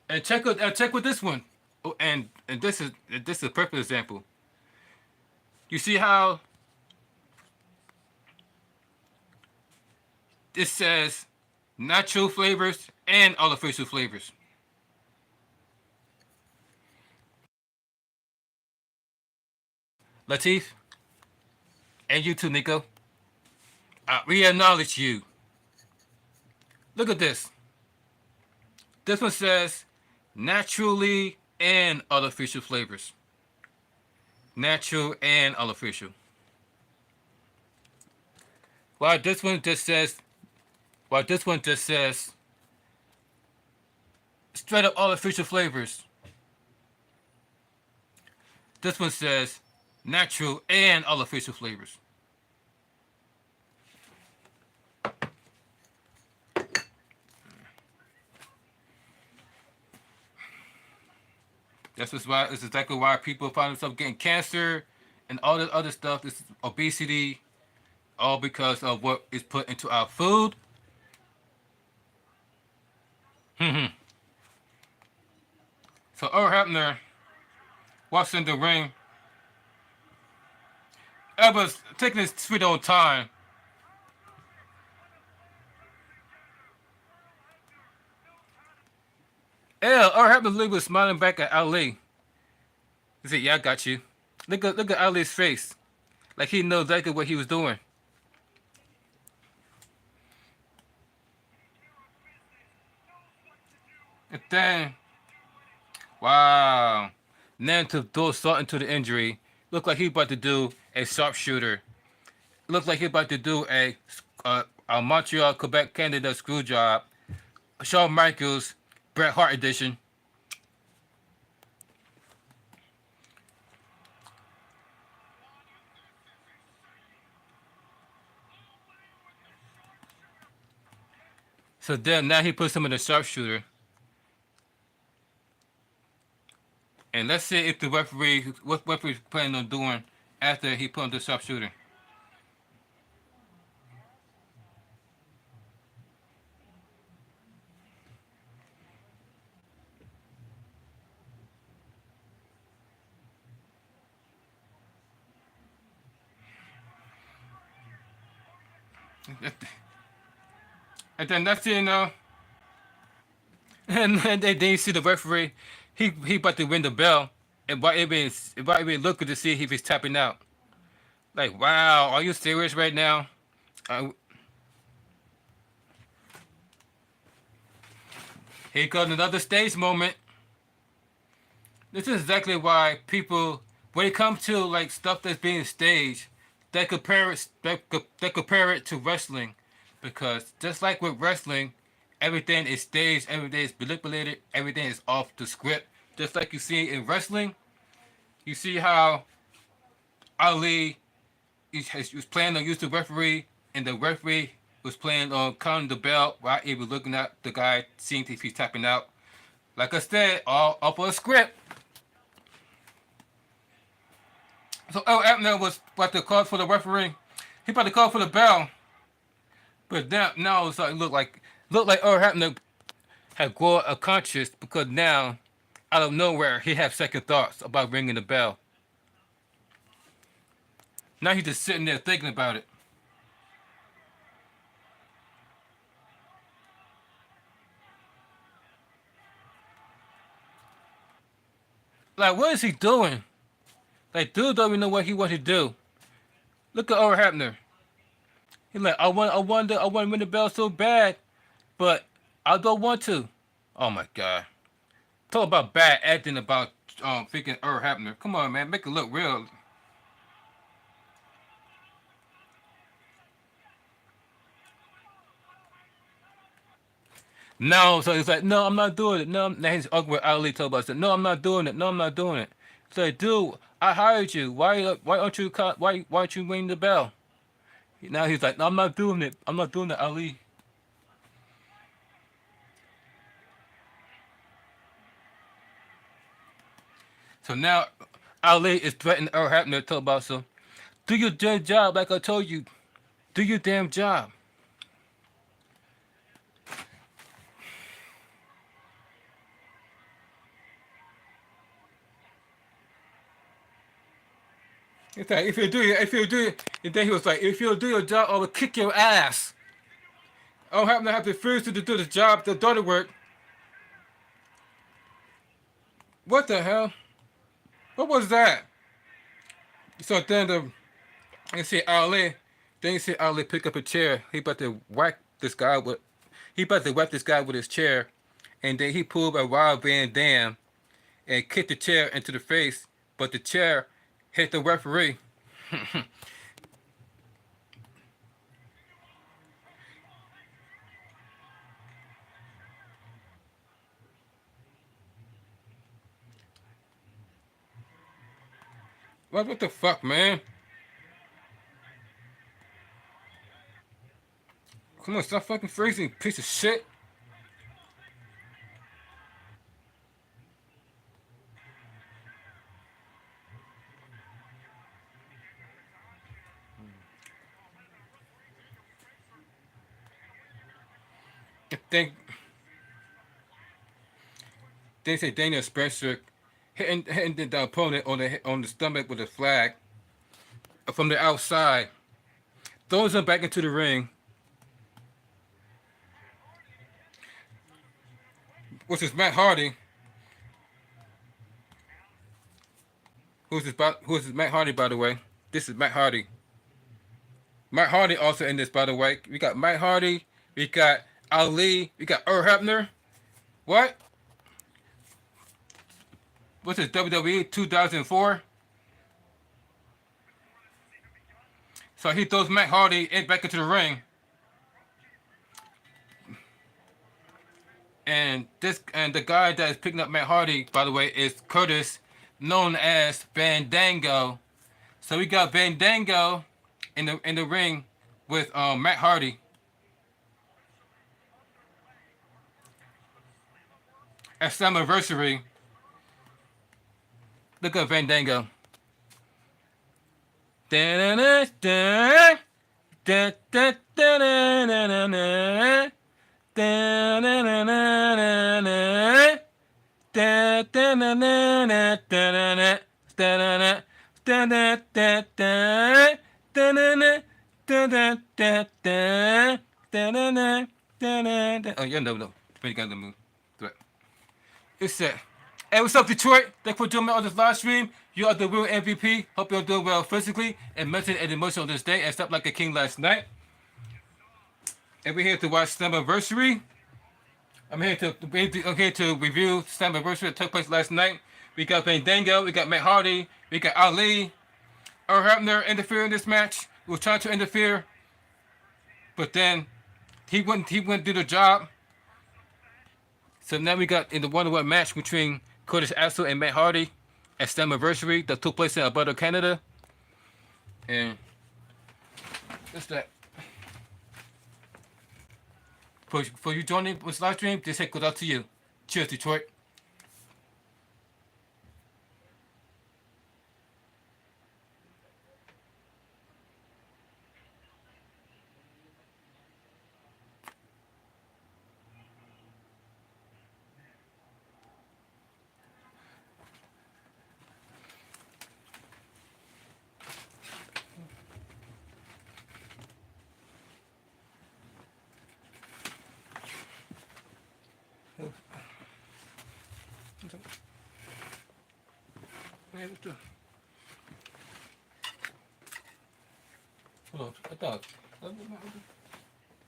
And check with this one. Oh, and this is a perfect example. You see how this says natural flavors and artificial flavors. Latif, and you too, Nico. We acknowledge you. Look at this. This one says naturally and artificial flavors. Natural and artificial. While this one just says straight up artificial flavors. This one says natural and artificial flavors. This is exactly why people find themselves getting cancer and all this other stuff. This is obesity, all because of what is put into our food. So Earl Hebner walks in the ring. Eva's taking his sweet old time. Earl Hebner was smiling back at Ali. He said, "Yeah, I got you." Look at Ali's face, like he knows exactly what he was doing. And then, wow, then to throw salt into the injury, looked like he about to do a sharpshooter. Looked like he about to do a Montreal Quebec Canada screw job. Shawn Michaels, Bret Hart edition. So then now he puts him in a sharpshooter. And let's see if the referee, what referee's planning on doing after he put him the sharpshooter. And then next thing you know, and then you see the referee, he about to ring the bell, and why even looking to see if he's tapping out. Like, wow, are you serious right now? Uh, Here comes another stage moment. This is exactly why people, when it comes to like stuff that's being staged, they compare it to wrestling, because just like with wrestling, everything is staged, everything is manipulated, everything is off the script. Just like you see in wrestling, you see how Ali was planning on using the referee, and the referee was planning on counting the bell while he was looking at the guy, seeing if he's tapping out. Like I said, all up on a script. So Abner was about to call for the referee. He about to call for the bell. But now it's like look like Earl Hebner had grown a conscious, because now out of nowhere he had second thoughts about ringing the bell. Now he's just sitting there thinking about it. Like, what is he doing? Like, dude don't even know what he wants to do. Look at Earl Hebner. He's like, I want to ring the bell so bad, but I don't want to. Oh my god. Talk about bad acting about freaking Earl Hebner. Come on, man, make it look real. No, so he's like, no, I'm not doing it. No, now he's arguing with Ali. Talk about it. No, I'm not doing it. No, I'm not doing it. It's like, dude, I hired you. Why aren't you why aren't you ringing the bell? Now he's like, no, I'm not doing it. I'm not doing it, Ali. So now Ali is threatening Earl Hebner to talk about, so do your damn job, like I told you. Do your damn job. It's like, if you do it, and then he was like, if you do your job, I will kick your ass. Earl Hebner have to refuse to do the job, the dirty work. What the hell? What was that? So then you see Ali, then you see Ali pick up a chair. He about to whack this guy with, he about to whack this guy with his chair, and then he pulled a Rob Van Dam and kicked the chair into the face, but the chair hit the referee. What the fuck, man? Come on, stop fucking freezing, piece of shit. I think they say Daniel Spencer hitting the opponent on the stomach with a flag from the outside, throws him back into the ring. which is Matt Hardy. Who's this Matt Hardy, by the way? This is Matt Hardy. Matt Hardy also in this, by the way. We got Matt Hardy. We got Ali. We got Earl Hebner. What? What's this, WWE 2004? So he throws Matt Hardy back into the ring. And the guy that is picking up Matt Hardy, by the way, is Curtis, known as Fandango. So we got Fandango in the ring with Matt Hardy. At Slammiversary. Look at Fandango. Oh, yeah, no. Pretty got the move. It's set. Hey, what's up, Detroit? Thanks for joining me on this live stream. You are the real MVP. Hope you're doing well physically and mentally and emotionally on this day and slept like a king last night. And we're here to watch Slammiversary. I'm here to review Slammiversary that took place last night. We got Fandango, we got Matt Hardy, we got Ali. Earl Hebner interfering in this match. He was trying to interfere, but then he wouldn't do the job. So now we got in the one-on-one match between Curtis Axel and Matt Hardy at Slammiversary that took place in Alberta, Canada. And what's that? For you joining this live stream, this head goes out to you. Cheers, Detroit. Hold on, I thought.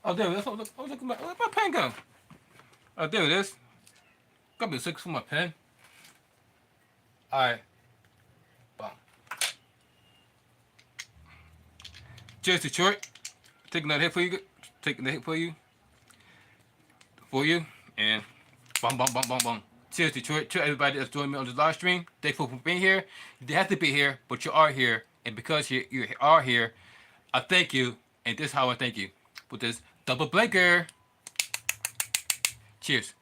Oh, there it is. I was looking at where's my pen go? Oh, there it is. Got me sick for my pen. Alright. Bam. Cheers, Detroit. Taking that hit for you. Taking the hit for you. And bum. Cheers, Detroit. To everybody that's joining me on this live stream. Thank you for being here. You didn't have to be here, but you are here. And because you are here, I thank you. And this is how I thank you. With this double blinker. Cheers.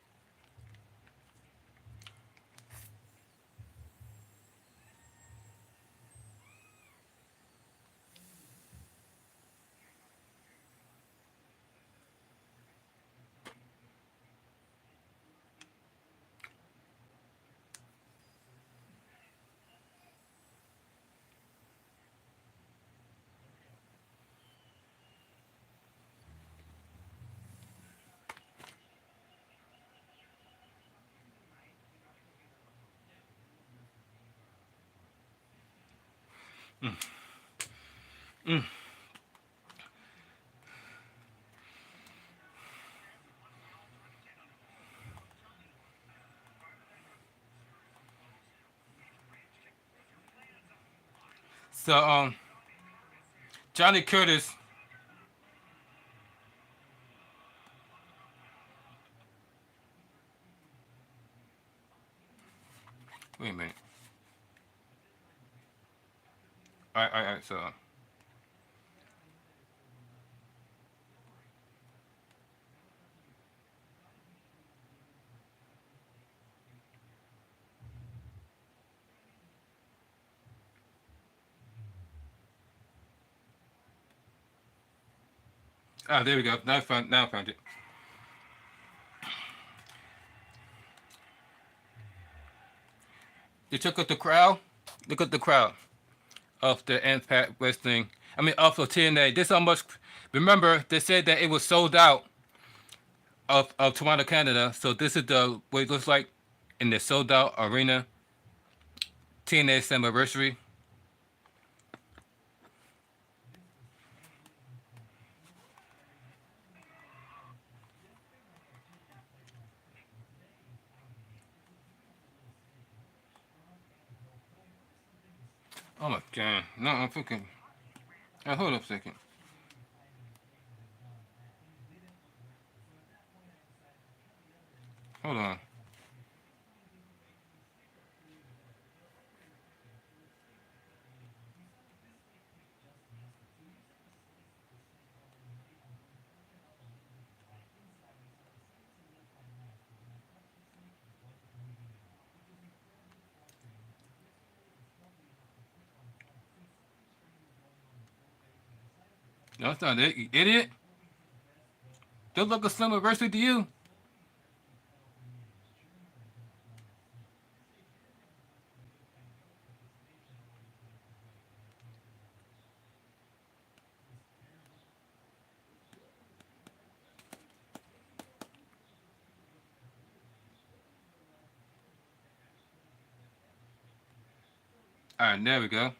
So, Johnny Curtis. Wait a minute. Alright, so. Ah, there we go. Now I found it. You took up the crowd. Look at the crowd of the Impact Wrestling. I mean, of the TNA. This how much. Remember, they said that it was sold out of Toronto, Canada. So this is the what it looks like in the sold out arena. TNA Slammiversary. Oh my god. No, I'm thinking. Hold up a second. Hold on. No, it's not it, you idiot. Don't look a Slammiversary to you. All right, there we go.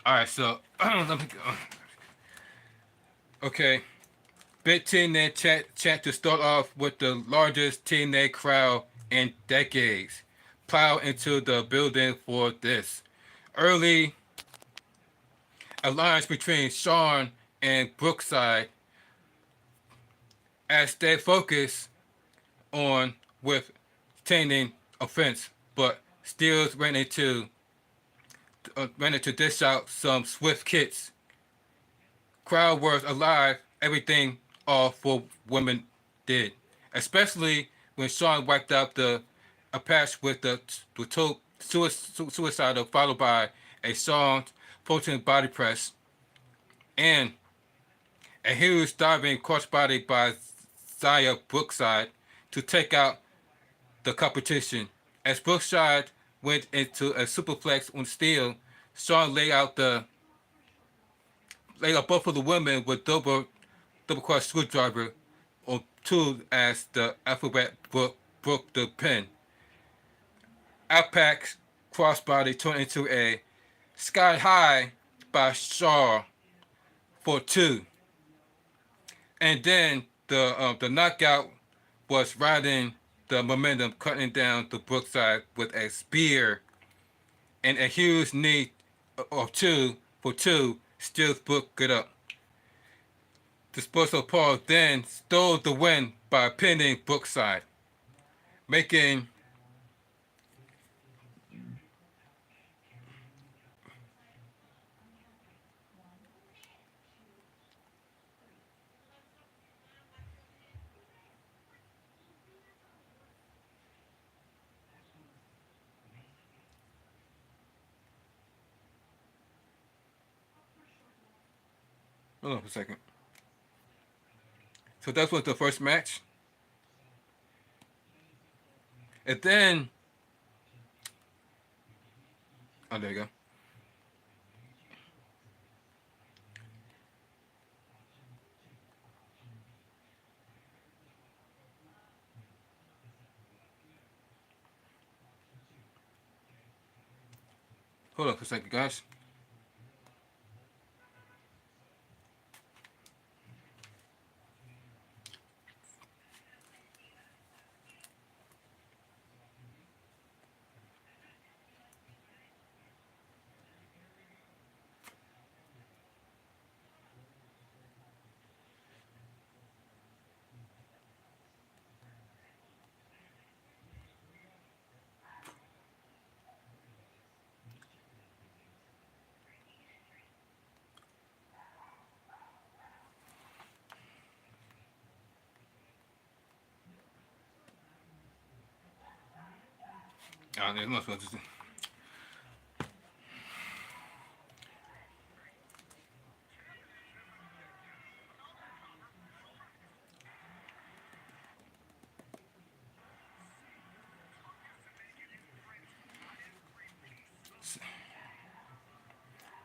All right, so let me go. Okay, big TNA chat to start off with the largest TNA crowd in decades. Plow into the building for this early alliance between Sean and Brookside as they focus on with obtaining offense, but still ran into dish out some swift kicks. Crowd was alive. Everything all for women did, especially when Sean wiped out a patch with the suicidal, followed by a Sean floating body press and a huge diving crossbody by Zaya Brookside to take out the competition. As Brookside went into a superplex on steel, Sean laid out both of the women with double cross screwdriver or two as the alphabet broke the pin. Outpack's crossbody turned into a sky high by Shaw for two. And then the knockout was riding the momentum, cutting down the Brookside with a spear and a huge knee of two for two. Still broke it up. Disposal Paul then stole the win by pinning Brookside, making hold on for a second. So that was the first match. And then oh there you go. Hold on for a second, guys. There's no supposed to.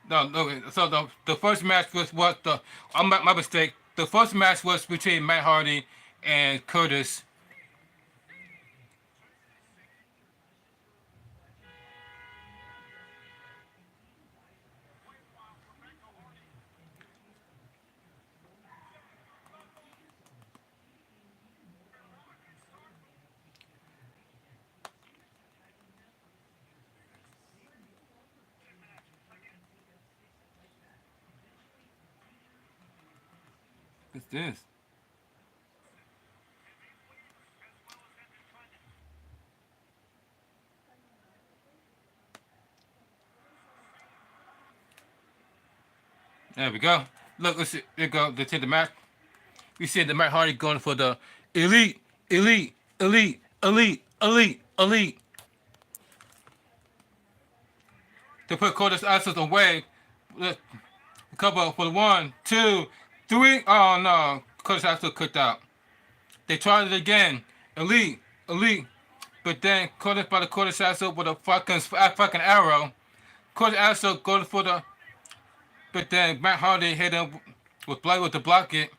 No, no. So the first match was what the my mistake. The first match was between Matt Hardy and Curtis. What's this? There we go. Look, let's see. There we go. Let's see the match. We see the Matt Hardy going for the elite, elite, elite, elite, elite, elite. To put Curtis Axel away. Look, cover for the 1, 2, 3. Oh no. Curtis Axel cooked out. They tried it again. Elite, elite. But then Curtis by the Curtis Axel with a fucking arrow. Curtis Axel goes for the. But then Matt Hardy hit him with to block it.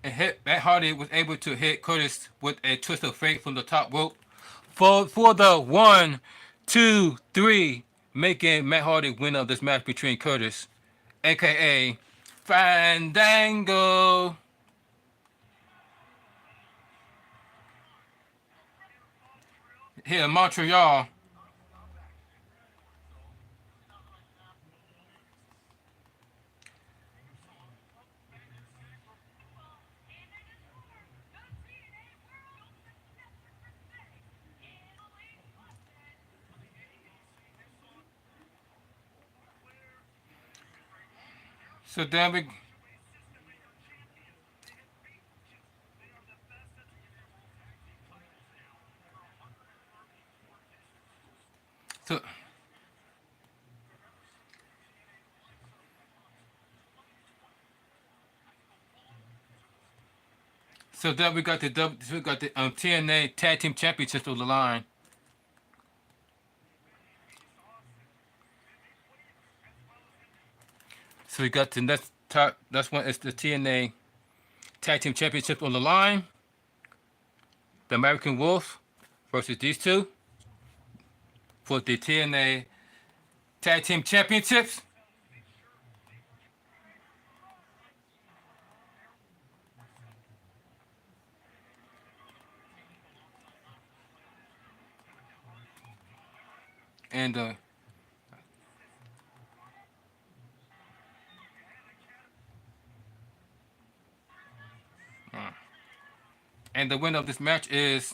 And Matt Hardy was able to hit Curtis with a twist of fate from the top rope for the 1, 2, 3, making Matt Hardy winner of this match between Curtis, aka Fandango. Here in Montreal. So then we. So, so then we got the TNA Tag Team Championships on the line. So we got the next top. That's one. It's the TNA Tag Team Championship on the line. The American Wolf versus these two for the TNA Tag Team Championships. And and the winner of this match is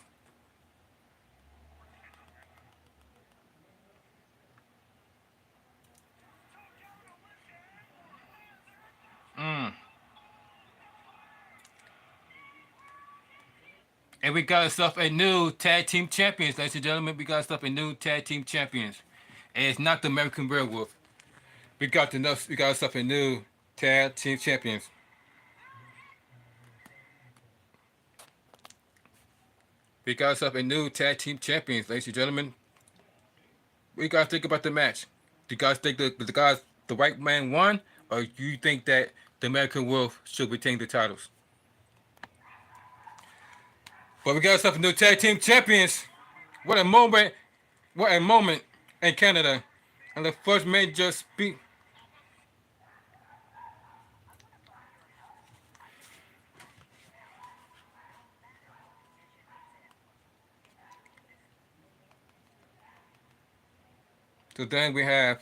and we got ourselves a new tag team champions, ladies and gentlemen. We got ourselves a new tag team champions. And it's not the American Werewolf. We got ourselves a new tag team champions. We got ourselves a new tag team champions, ladies and gentlemen. What you guys think about the match? Do you guys think the white man won, or do you think that the American Wolf should retain the titles? But we got ourselves a new tag team champions. What a moment! What a moment in Canada. And the first major speak. So then we have.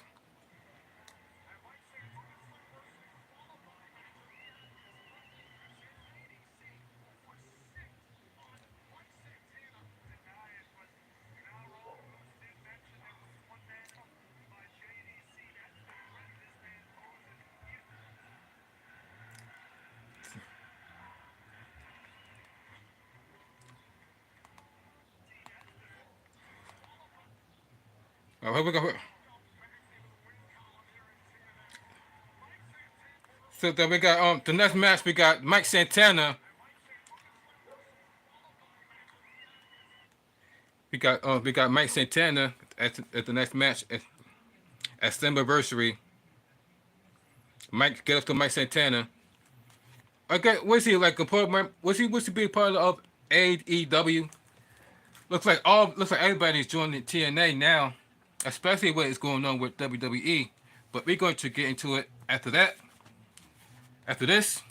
Oh, here we go. So then we got the next match. We got Mike Santana. We got Mike Santana at the next match. at slammiversary. Mike get up to Mike Santana. Okay, was he like a part? Was he to be a part of AEW? Looks like everybody's joining TNA now, especially what is going on with WWE. But we're going to get into it after that. After this.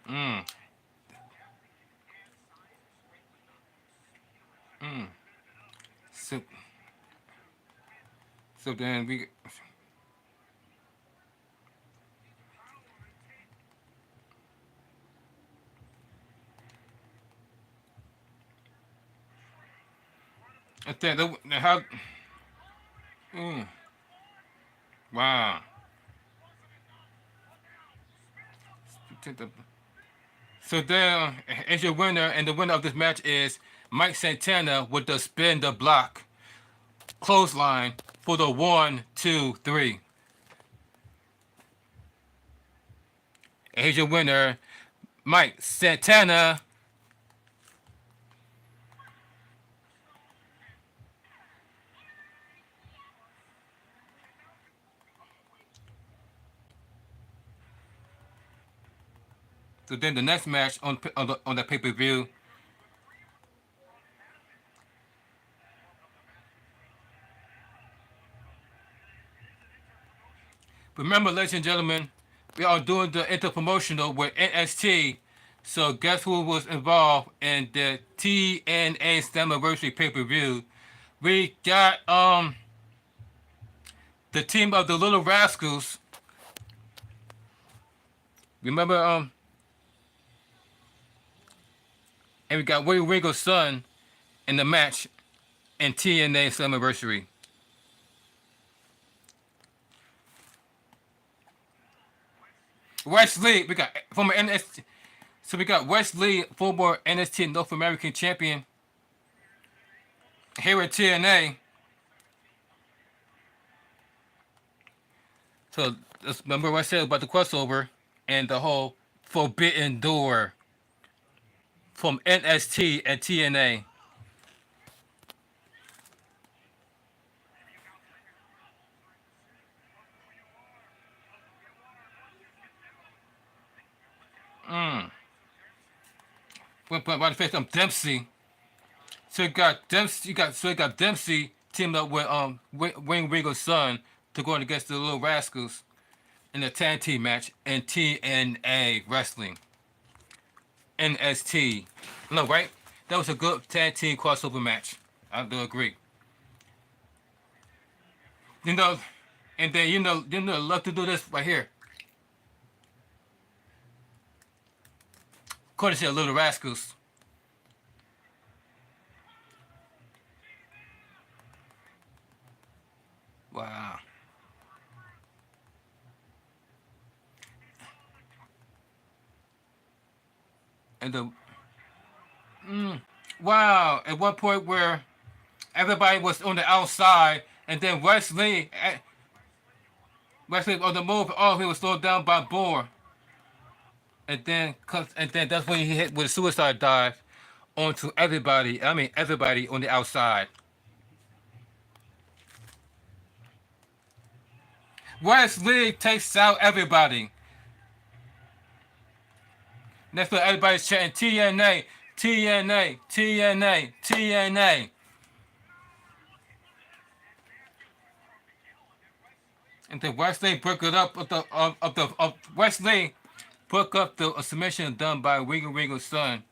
Mm. Mm. So, so then we. I think how. Mm, wow. So then, as your winner, and the winner of this match is Mike Santana with the spin the block clothesline for the 1, 2, 3. And here's your winner, Mike Santana. So then the next match on the pay-per-view. Remember, ladies and gentlemen, we are doing the interpromotional with NXT. So guess who was involved in the TNA Slammiversary pay-per-view? We got the team of the Little Rascals. Remember and we got Willie Regal's son in the match in TNA Slammiversary. Wesley, we got former NXT. So we got Wesley, former NXT North American champion, here at TNA. So remember what I said about the crossover and the whole Forbidden Door from NXT and TNA. Mm. By the face of Dempsey. So you got Dempsey teamed up with Wayne Regal's son to go against the Little Rascals in a tag team match in TNA Wrestling. NST. No, right? That was a good tag team crossover match. I do agree. You know, and then love to do this right here. Courtesy of Little Rascals. Wow. And wow. At one point where everybody was on the outside, and then Wesley on the move. Oh, he was slowed down by Boar, and then that's when he hit with a suicide dive onto everybody. I mean, everybody on the outside. Wesley takes out everybody. That's what everybody's chanting: TNA, TNA, TNA, TNA. And then Wesley broke it up of Wesley broke up the submission done by Regal's son.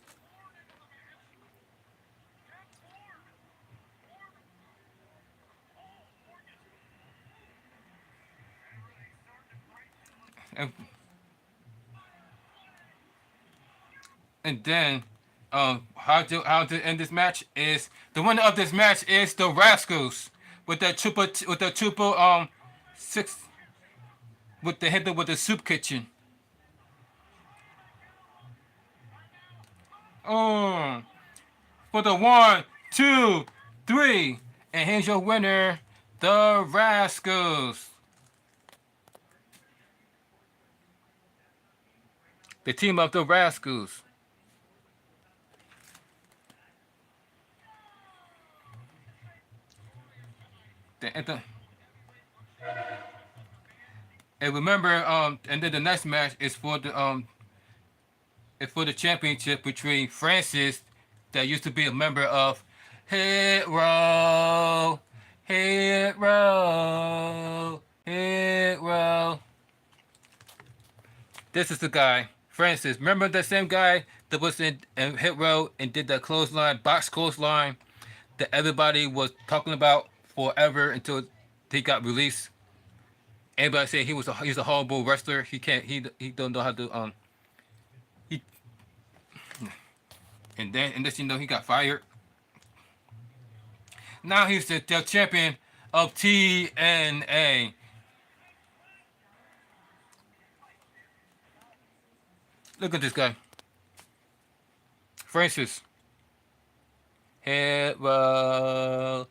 And then how to end this match is the winner of this match is the Rascals with the triple six with the hit with the soup kitchen. Oh, for the 1, 2, 3, and here's your winner, the Rascals. The team of the Rascals. The, and remember, and then the next match is for the championship between Francis, that used to be a member of Hit Row, Hit Row, Hit Row. This is the guy, Francis. Remember that same guy that was in Hit Row and did that clothesline, box clothesline, that everybody was talking about forever until he got released. Everybody said he's a horrible wrestler. He can't he don't know how to he and this he got fired. Now he's the champion of TNA. Look at this guy, Francis. Hero,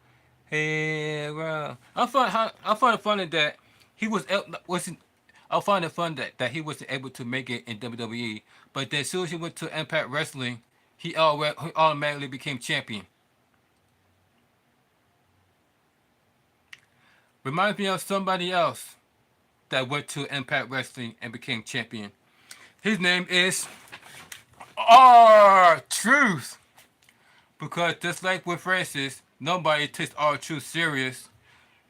hero. I find it funny that he wasn't. I find it fun that he wasn't able to make it in WWE, but then as soon as he went to Impact Wrestling, he automatically became champion. Reminds me of somebody else that went to Impact Wrestling and became champion. His name is R-Truth. Because just like with Francis, nobody takes R-Truth serious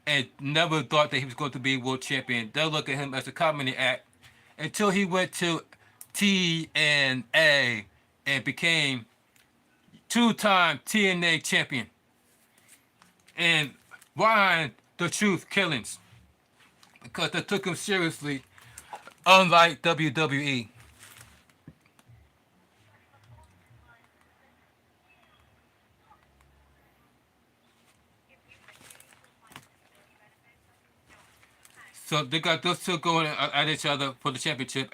and never thought that he was going to be world champion. They'll look at him as a comedy act until he went to TNA and became two-time TNA champion. And why the Truth Killings? Because they took him seriously, unlike WWE. So they got those two going at each other for the championship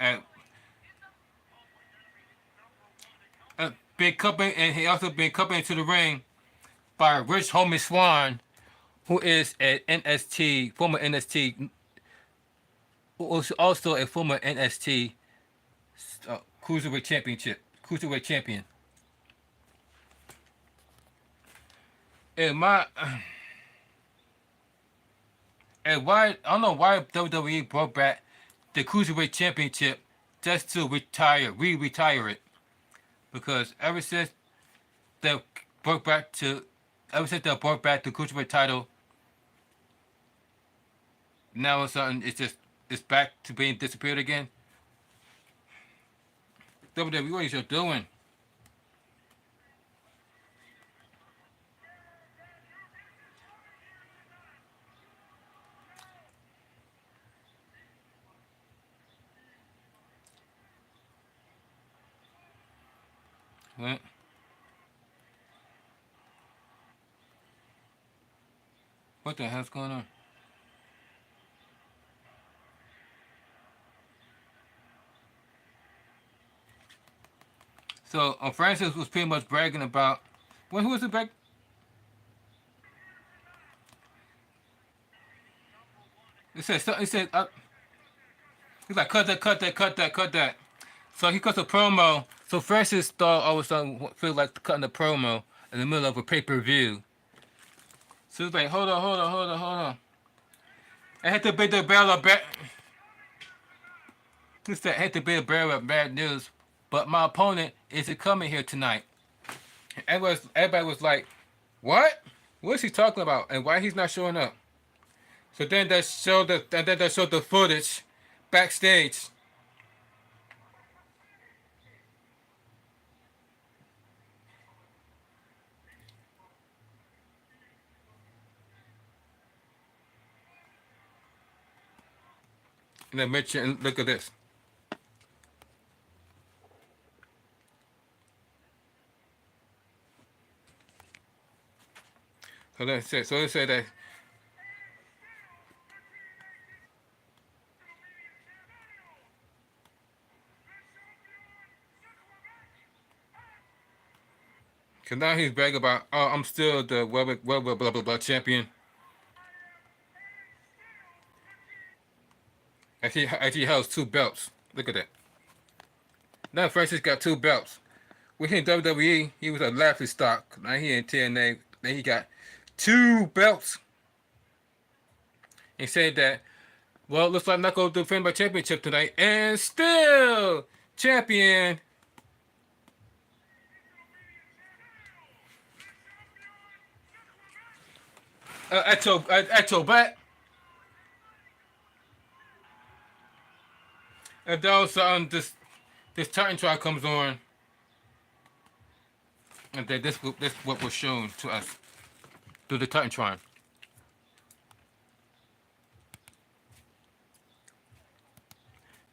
been coupled, and he also been coupled into the ring by Rich Homie Swan, who is an former NST, who was also a former NST cruiserweight champion. And why I don't know why WWE brought back the cruiserweight championship just to retire it, because ever since they brought back the cruiserweight title, now it's back to being disappeared again. WWE, what are you doing? What? What the hell's going on? So Francis was pretty much bragging about who was it back? He said he's like cut that. So he cuts a promo. So Francis thought all of a sudden feel like cutting a promo in the middle of a pay-per-view. So he's like, hold on. I had to be the barrel of bad. He said, I had to be a barrel of bad news, but my opponent isn't coming here tonight. And everybody was like, what? What is he talking about? And why he's not showing up? So then they showed the footage backstage. And then mention, look at this. So they say that. Cause now he's bragging about, oh, I'm still the blah blah blah champion. As he holds two belts. Look at that. Now Francis got 2 belts. With him in WWE, he was a laughing stock. Now he in TNA, then he got 2 belts. He said that, well, looks like I'm not going to defend my championship tonight. And still champion. At your back. And then also this Titan trial comes on. And then this what was shown to us through the Titan trial.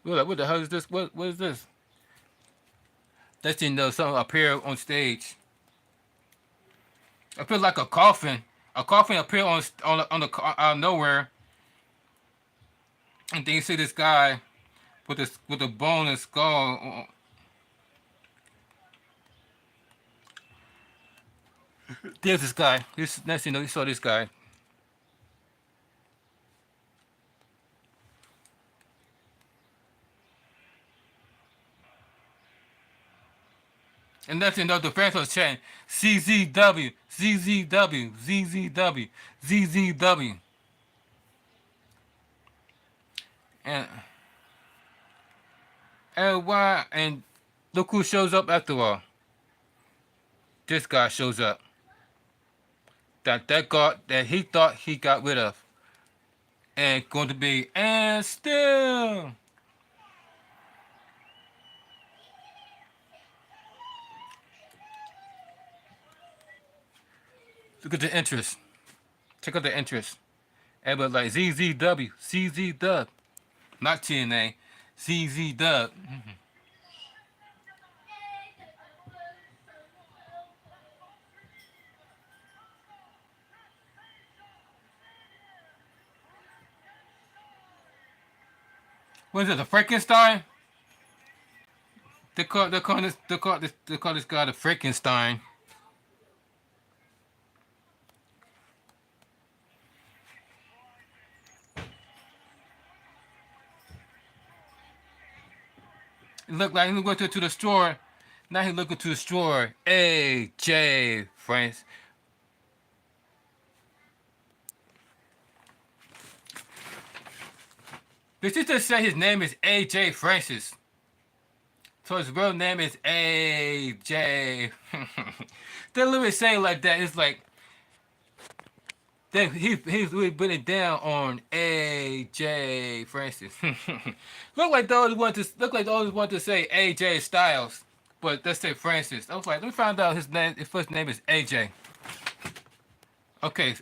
We're like, what the hell is this? What is this? That's something appear on stage. I feel like a coffin. A coffin appear on the out of nowhere. And then you see this guy with a bone and skull. There's this guy. Next you saw this guy. And next the fans was chanting CZW, ZZW, ZZW, ZZW. And why? And look who shows up after all. This guy shows up. That guard that he thought he got rid of. And going to be, and still. Look at the interest. Check out the interest. Everybody like ZZW, CZ not TNA, CZ What is it? The Frankenstein? They call this guy the Frankenstein. It looked like he went to the store. Now he looking to the store. AJ France. Did you just say his name is AJ Francis? So his real name is AJ. They literally say it like that. It's like he's really putting it down on AJ Francis. Look like they always want to say AJ Styles, but let's say Francis. I was like, let me find out his name. His first name is AJ. Okay,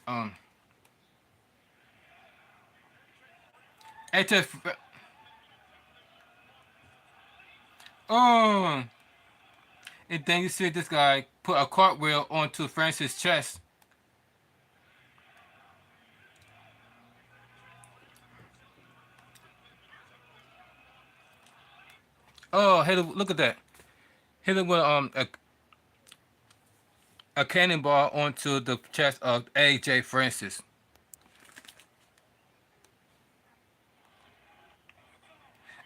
AJ. And then you see this guy put a cartwheel onto Francis' chest. Oh, hey, look at that. Hit him with a cannonball onto the chest of AJ Francis.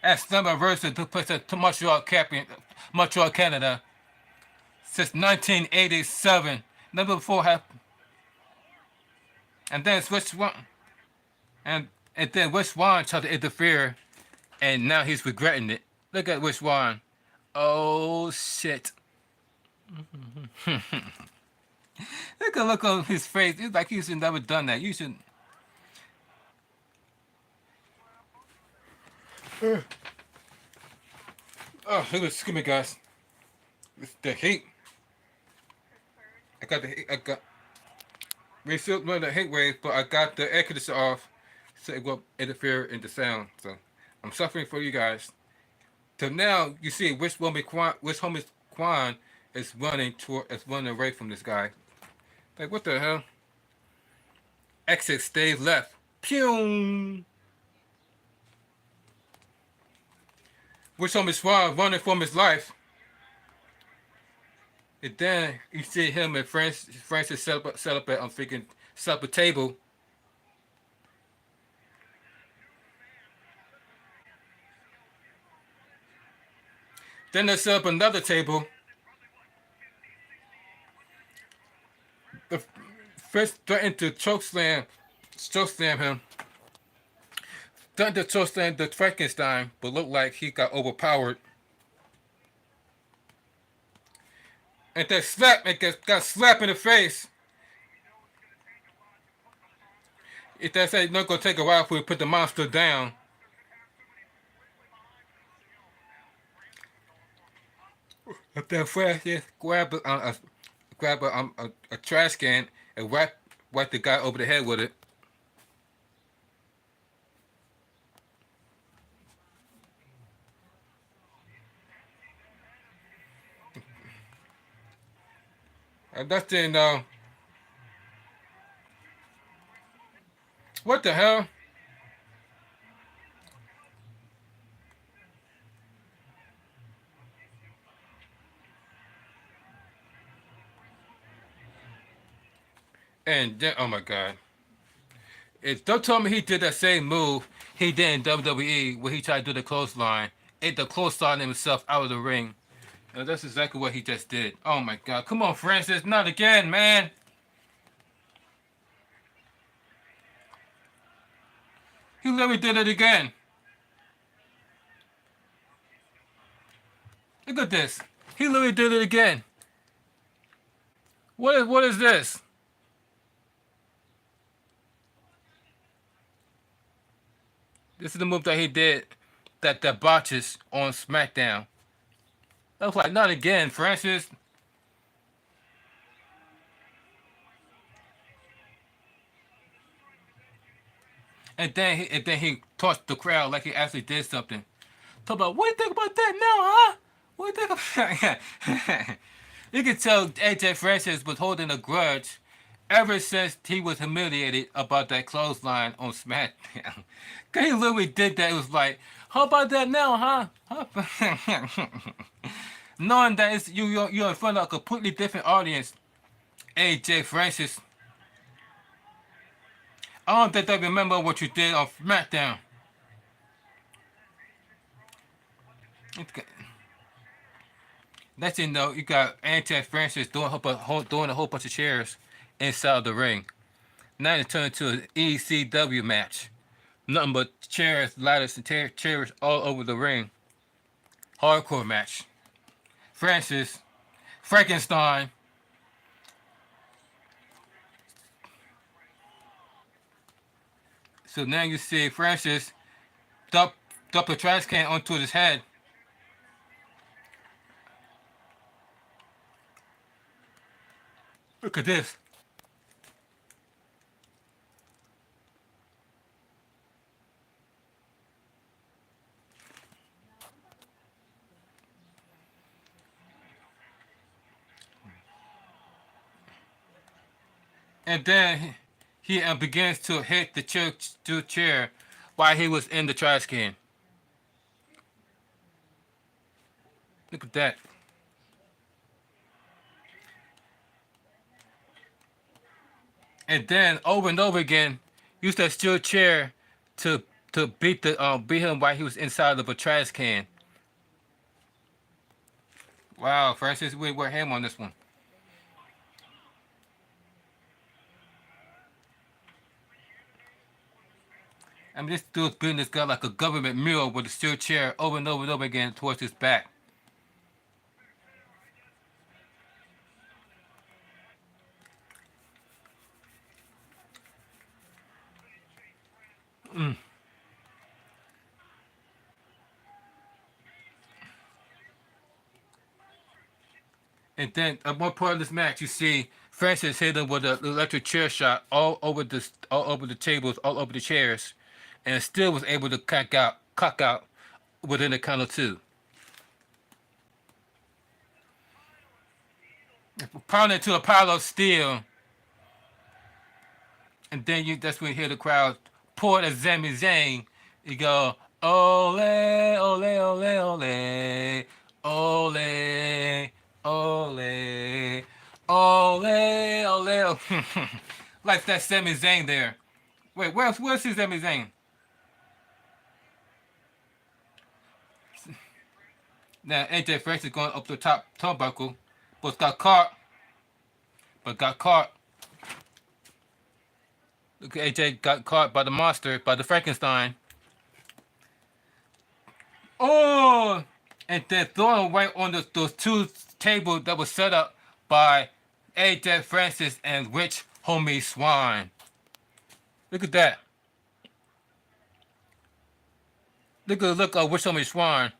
At slammiversary took place at Montreal, Canada, since 1987. Never before happened. And then then Rich Swann tried to interfere, and now he's regretting it. Look at Rich Swann. Oh shit. Look on his face. It's like he should never done that. You should. Oh, excuse me, guys. It's the heat. I got refilled the heat wave, but I got the air conditioner off, so it won't interfere in the sound. So I'm suffering for you guys. So now you see which homie Quan is running away from this guy. Like, what the hell? Exit, stay left. Pew! Which homie Swan running from his life. And then you see him and Francis set up a table. Then they set up another table. The first threatened to choke slam him. Threatened to choke slam the Frankenstein, but looked like he got overpowered. And then got slapped in the face. If they say not gonna take a while for you to put the monster down. If that Francis grab a trash can and whack the guy over the head with it. And that's the what the hell? And then, oh my god. Don't tell me he did that same move he did in WWE where he tried to do the clothesline. Ate the clothesline himself out of the ring. And that's exactly what he just did. Oh my god. Come on, Francis. Not again, man. He literally did it again. Look at this. He literally did it again. What is this? This is the move that he did that botches on SmackDown. I was like, not again, Francis. And then he tossed the crowd like he actually did something. Talk about, what do you think about that now, huh? What do you think about You can tell AJ Francis was holding a grudge ever since he was humiliated about that clothesline on SmackDown. Cause he literally did that. It was like, how about that now, huh? Knowing that it's, you're in front of a completely different audience, AJ Francis. I don't think they remember what you did on SmackDown. Next thing you know, you got AJ Francis doing a whole bunch of chairs inside the ring. Now it turned into an ECW match. Nothing but chairs, ladders, and chairs all over the ring. Hardcore match. Francis, Frankenstein. So now you see Francis dump a trash can onto his head. Look at this. And then he begins to hit the chair while he was in the trash can. Look at that. And then over and over again, use that steel chair to beat him while he was inside of a trash can. Wow, Francis, we were him on this one. I mean, this dude's beating this guy like a government mule with a steel chair over and over and over again towards his back. And then at one part of this match, you see Francis hit him with an electric chair shot all over the tables, all over the chairs, and still was able to cock out within the count of two. Pounding to a pile of steel, and then that's when you hear the crowd pour a Sami Zayn. You go, ole, ole, ole, ole, ole. Ole, ole, ole. Like that Sami Zayn there. Wait, where's his Sami Zayn? Now AJ Francis going up the top turnbuckle, but got caught. Look, AJ got caught by the monster, by the Frankenstein. Oh, and then throwing right on those two tables that was set up by AJ Francis and Rich Homie Swan. Look at that. Look at the look of Rich Homie Swan.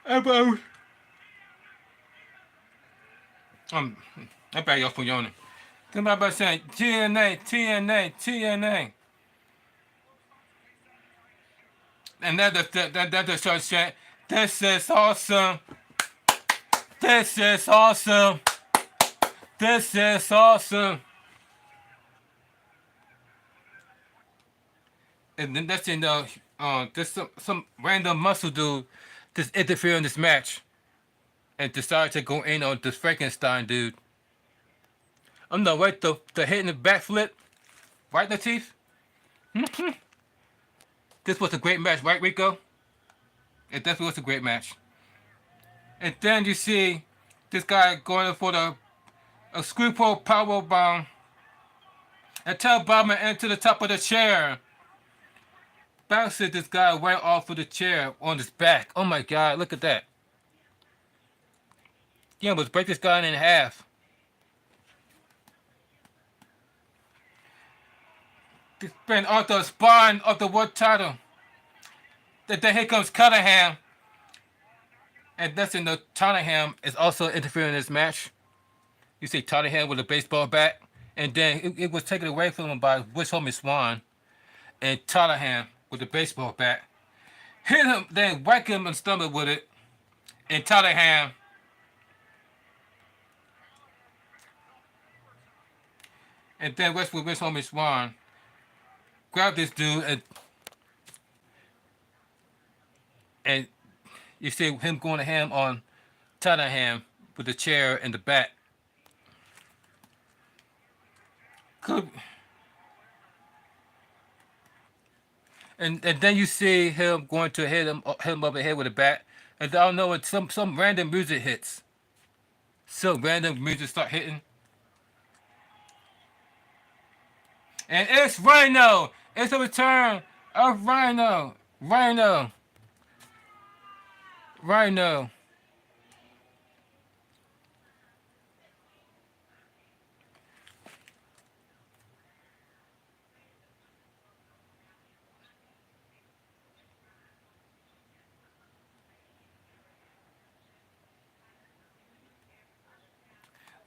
About I bet y'all for yawning. Come on, by saying TNA, TNA, TNA. And that just starts saying, this is awesome. This is awesome. This is awesome. And then that's there's some random muscle dude just interfere in this match and decided to go in on this Frankenstein dude. I'm not right the hitting the backflip, right, Latif? This was a great match, right, Rico? It definitely was a great match. And then you see this guy going for a screwball power bomb and tail bombing into the top of the chair. Bounces this guy right off of the chair on his back. Oh my God, look at that. Yeah, let's break this guy in half. This been off the spine of the world title. Then here comes Cunningham. And that's in the Tottenham is also interfering in this match. You see Tottenham with a baseball bat. And then it was taken away from him by Rich Homie Swan. And Tottenham with the baseball bat. Hit him, then whack him in the stomach with it. And Tottenham. And then Rich Homie Swan grab this dude and you see him going to ham on Tottenham with the chair and the bat. And then you see him going to hit him over the head with a bat. And I don't know, it's some random music hits. Some random music start hitting. And it's Rhino. It's a return of Rhino. Rhino. Rhino.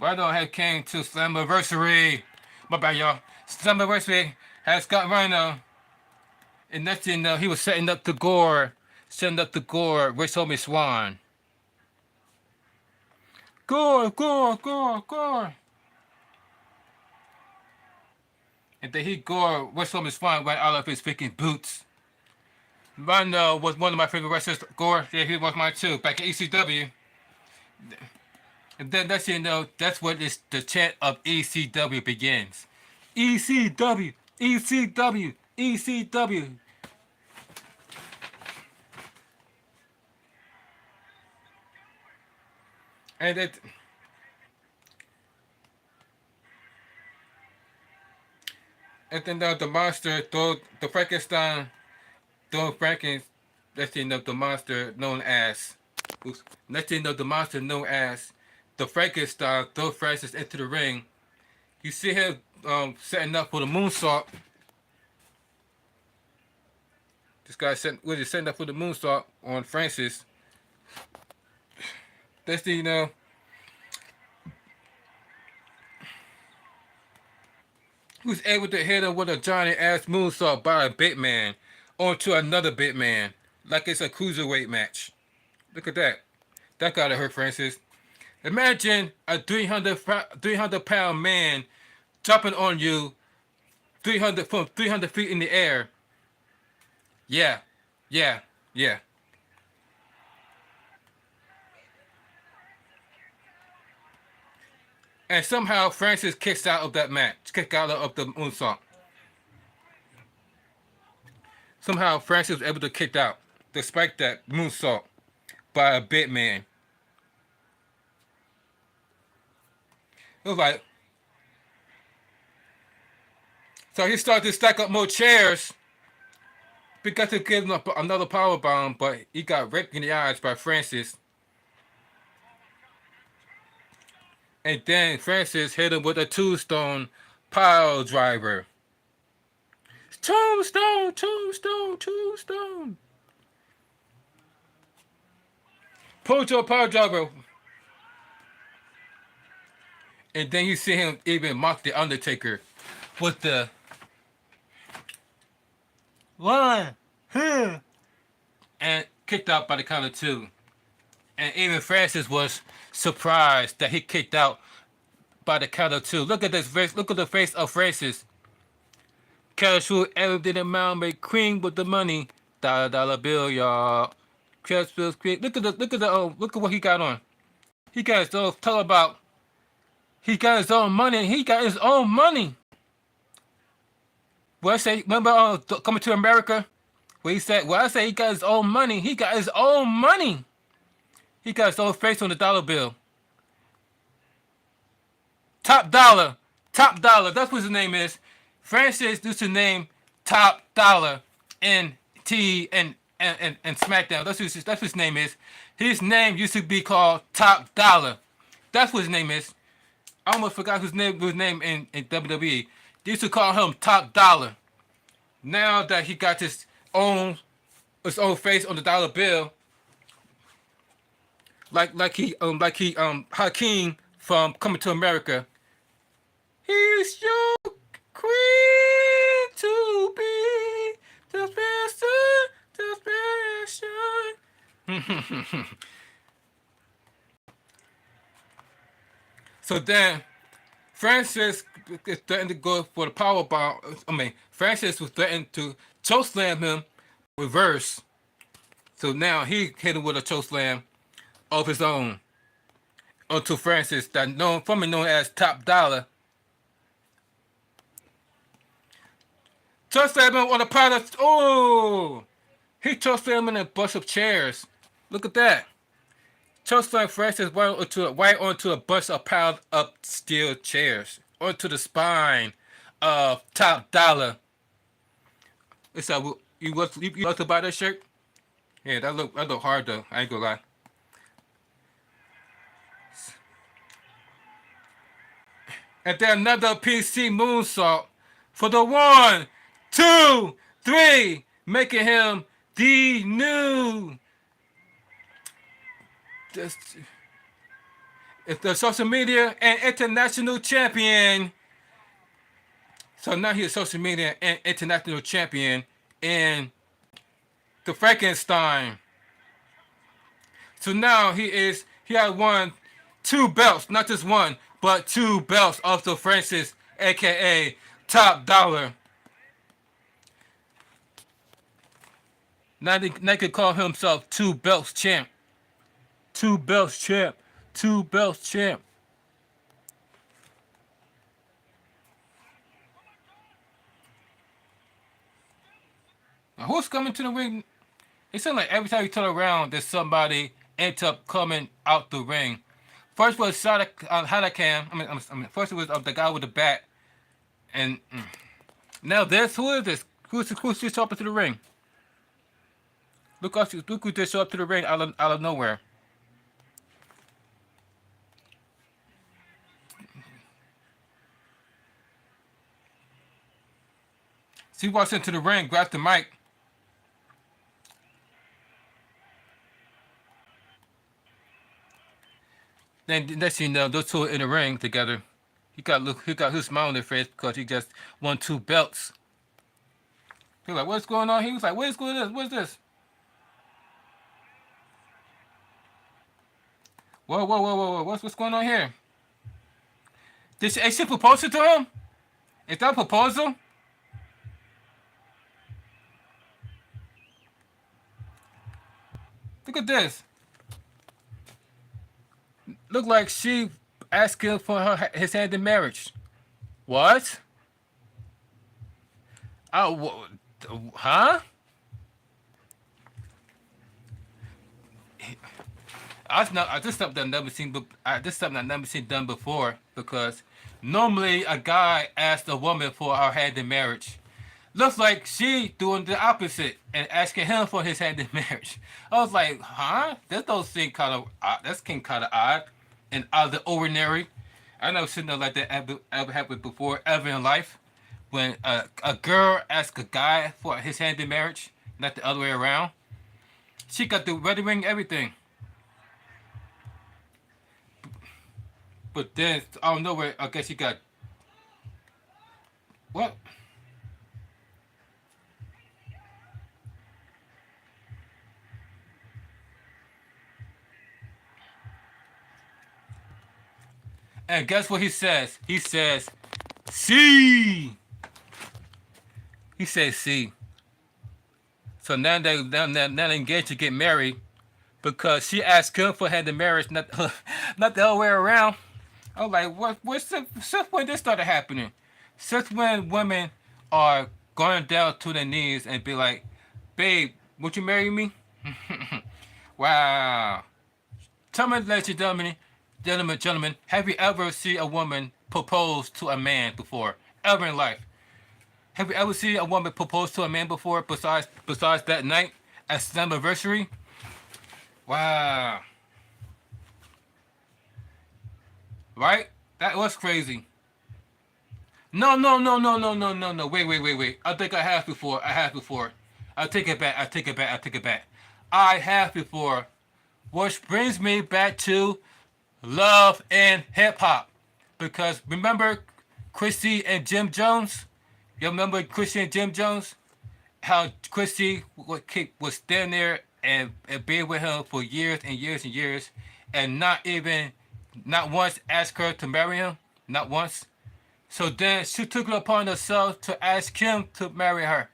Rhino had came to Slammiversary. My bad, y'all. Slammiversary has got Rhino. And next thing you know, he was setting up the gore. Rich Homie Swan. Gore. And then he gore Rich Homie Swan right out of his freaking boots. Rhino was one of my favorite wrestlers. Gore, yeah, he was mine too, back in ECW. And then that's, you know, that's what the chant of ECW begins. ECW, ECW, ECW. And then the monster, the Frankenstein, that's, you know, the monster known as, let's, you know, the monster known as the Frankenstein throw Francis into the ring. You see him setting up for the moonsault. This guy setting up for the moonsault on Francis. That's the, you know, who's able to hit him with a giant ass moonsault by a big man onto another big man, like it's a cruiserweight match. Look at that. That gotta hurt Francis. Imagine a 300-pound man jumping on you 300 feet in the air. Yeah. And somehow Francis kicks out of that match, kicked out of the moonsault. Somehow Francis was able to kick out, despite that moonsault, by a big man. It was like, so he started to stack up more chairs because to give him another power bomb, but he got ripped in the eyes by Francis. And then Francis hit him with a tombstone pile driver. Tombstone, tombstone, tombstone. Pojo pile driver. And then you see him even mock the Undertaker with the 1, 2, and kicked out by the count of 2. And even Francis was surprised that he kicked out by the count of 2. Look at this face. Look at the face of Francis. Casual everything amount make cream with the money. Dollar bill, y'all. Look at what he got on. He got his own tell about. He got his own money. He got his own money. What I say? Remember Coming to America? Where he said, well, I say he got his own money. He got his own money. He got his own face on the dollar bill. Top Dollar. Top Dollar. That's what his name is. Francis used to name Top Dollar in T and SmackDown. That's what his name is. His name used to be called Top Dollar. That's what his name is. I almost forgot his name in WWE. They used to call him Top Dollar. Now that he got his own face on the dollar bill, like Hakeem from Coming to America. He's your queen to be the best, the special. So then, Francis is threatened to go for the power bomb. Francis was threatened to choke slam him, reverse. So now he hit him with a choke slam of his own onto Francis, formerly known as Top Dollar. Choke slam him on the pile of. Oh, he choke slam him in a bunch of chairs. Look at that. Choke slam Francis right onto a bunch of piled up steel chairs, onto the spine of Top Dollar. It's like, you want to buy that shirt? Yeah, that look hard though. I ain't gonna lie. And then another PC moonsault for the 1, 2, 3, making him the new. It's the social media and international champion. So now he's social media and international champion in the Frankenstein. So now he has won 2 belts, not just one, but 2 belts of the Francis, aka Top Dollar. Now they could call himself 2 belts champ. 2 belts champ. 2 belts champ. Now who's coming to the ring? It seems like every time you turn around, there's somebody ends up coming out the ring. First was Hadakan. First it was the guy with the bat, and now who is this? Who's just up into the ring? Look who just showed up to the ring out of nowhere. So he walks into the ring, grabs the mic. Then next thing you know, those two are in the ring together. He got his smile on their face because he just won 2 belts. He was like, "What's going on?" He was like, "What is going on? What's this?" Whoa! What's going on here? Did she propose to him? Is that a proposal? Look at this. Look like she asking for his hand in marriage. What? Huh? This something I've never seen. This something I've never seen done before. Because normally a guy asks a woman for her hand in marriage. Looks like she doing the opposite and asking him for his hand in marriage. I was like, huh? That don't seem kind of odd. That seems kind of odd and out of the ordinary. I never seen nothing like that ever happened before ever in life. When a girl asks a guy for his hand in marriage, not the other way around. She got the wedding ring, everything. But then out of nowhere, I guess she got what? And guess what he says? He says, "See." He says, "See." So now they engaged to get married because she asked him for hand in marriage, not not the other way around. I was like, what? Since when this started happening? Since when women are going down to their knees and be like, "Babe, would you marry me?" Wow. Tell me, ladies and gentlemen, have you ever seen a woman propose to a man before? Ever in life? Have you ever seen a woman propose to a man before besides that night at slammiversary? Wow. Right? That was crazy. No. Wait. I think I have before. I take it back. I have before. Which brings me back to love and hip hop. Because remember Chrissy and Jim Jones? You remember Chrissy and Jim Jones? How Chrissy was standing there and being with him for years and years and not once asked her to marry him? Not once. So then she took it upon herself to ask him to marry her.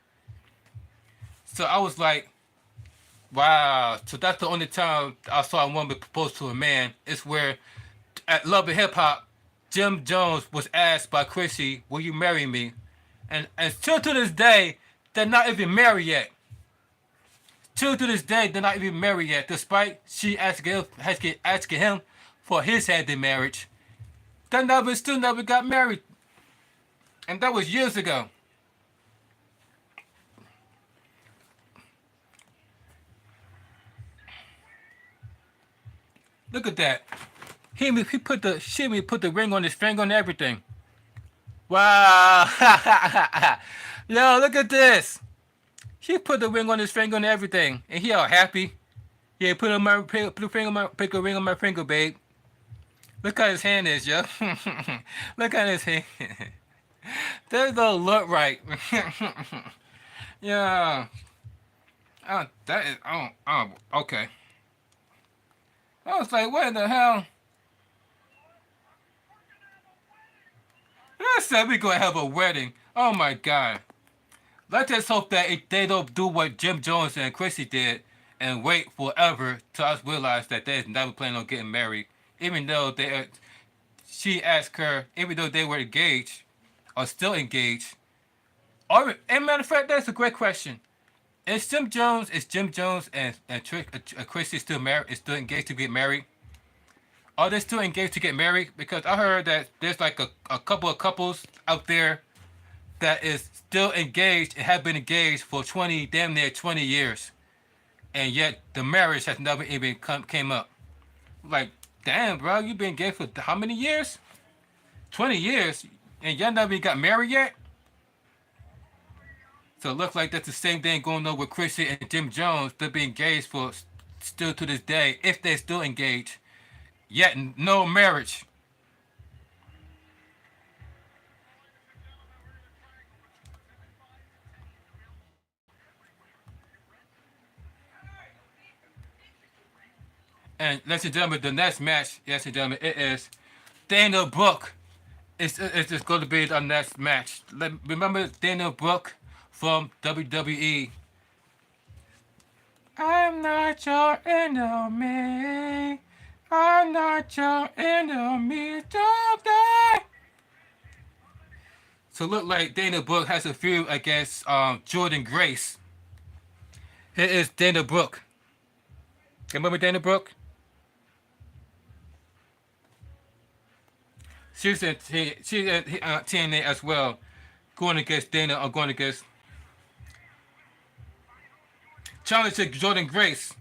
So I was like, wow. So that's the only time I saw a woman propose to a man. It's where at Love and Hip Hop, Jim Jones was asked by Chrissy, "Will you marry me?" And still to this day, they're not even married yet. Still to this day, they're not even married yet, despite she asking him for his hand in marriage. They still never got married. And that was years ago. Look at that. He put the ring on his finger and everything. Wow. Yo, look at this. He put the ring on his finger and everything. And he all happy. Yeah, put a ring on my finger, babe. Look how his hand is, yo. Look at his hand. That don't look right. Yeah. Okay. I was like, what in the hell? I said we gonna have a wedding. Oh my god. Let's just hope that they don't do what Jim Jones and Chrissy did and wait forever till us realize that they're never planning on getting married. Even though she asked her, even though they were engaged, or still engaged. Or, as a matter of fact, that's a great question. Is Jim Jones and Chrissy still married? Is still engaged to get married? Are they still engaged to get married? Because I heard that there's like a couple of couples out there that is still engaged and have been engaged for damn near 20 years, and yet the marriage has never even came up. Like, damn, bro, you been engaged for how many years? 20 years, and y'all never even got married yet. So it looks like that's the same thing going on with Chrissy and Jim Jones. They'll be engaged for still to this day, if they're still engaged. Yet no marriage. And ladies and gentlemen, the next match, yes and gentlemen, it is Daniel Brooke. It's just going to be the next match. Remember Daniel Brooke from WWE? I'm not your enemy. I'm not your enemy, don't die. So look like Dana Brooke has a feud against Jordan Grace. Here is Dana Brooke. Remember Dana Brooke? She's in TNA as well, going against Dana or going against challenge to Jordan Grace.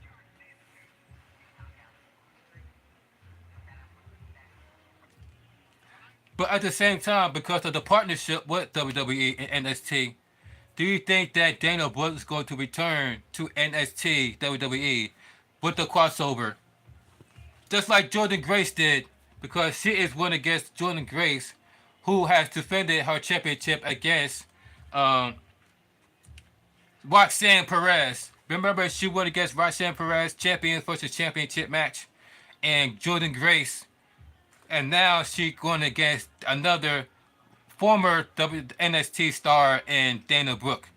But at the same time, because of the partnership with WWE and NXT, do you think that Dana Brooke is going to return to NXT WWE with the crossover? Just like Jordan Grace did, because she is one against Jordan Grace, who has defended her championship against um, Roxanne Perez. Remember, she won against Roxanne Perez, champion versus championship match, and Jordan Grace. And now she's going against another former NXT star in Dana Brooke.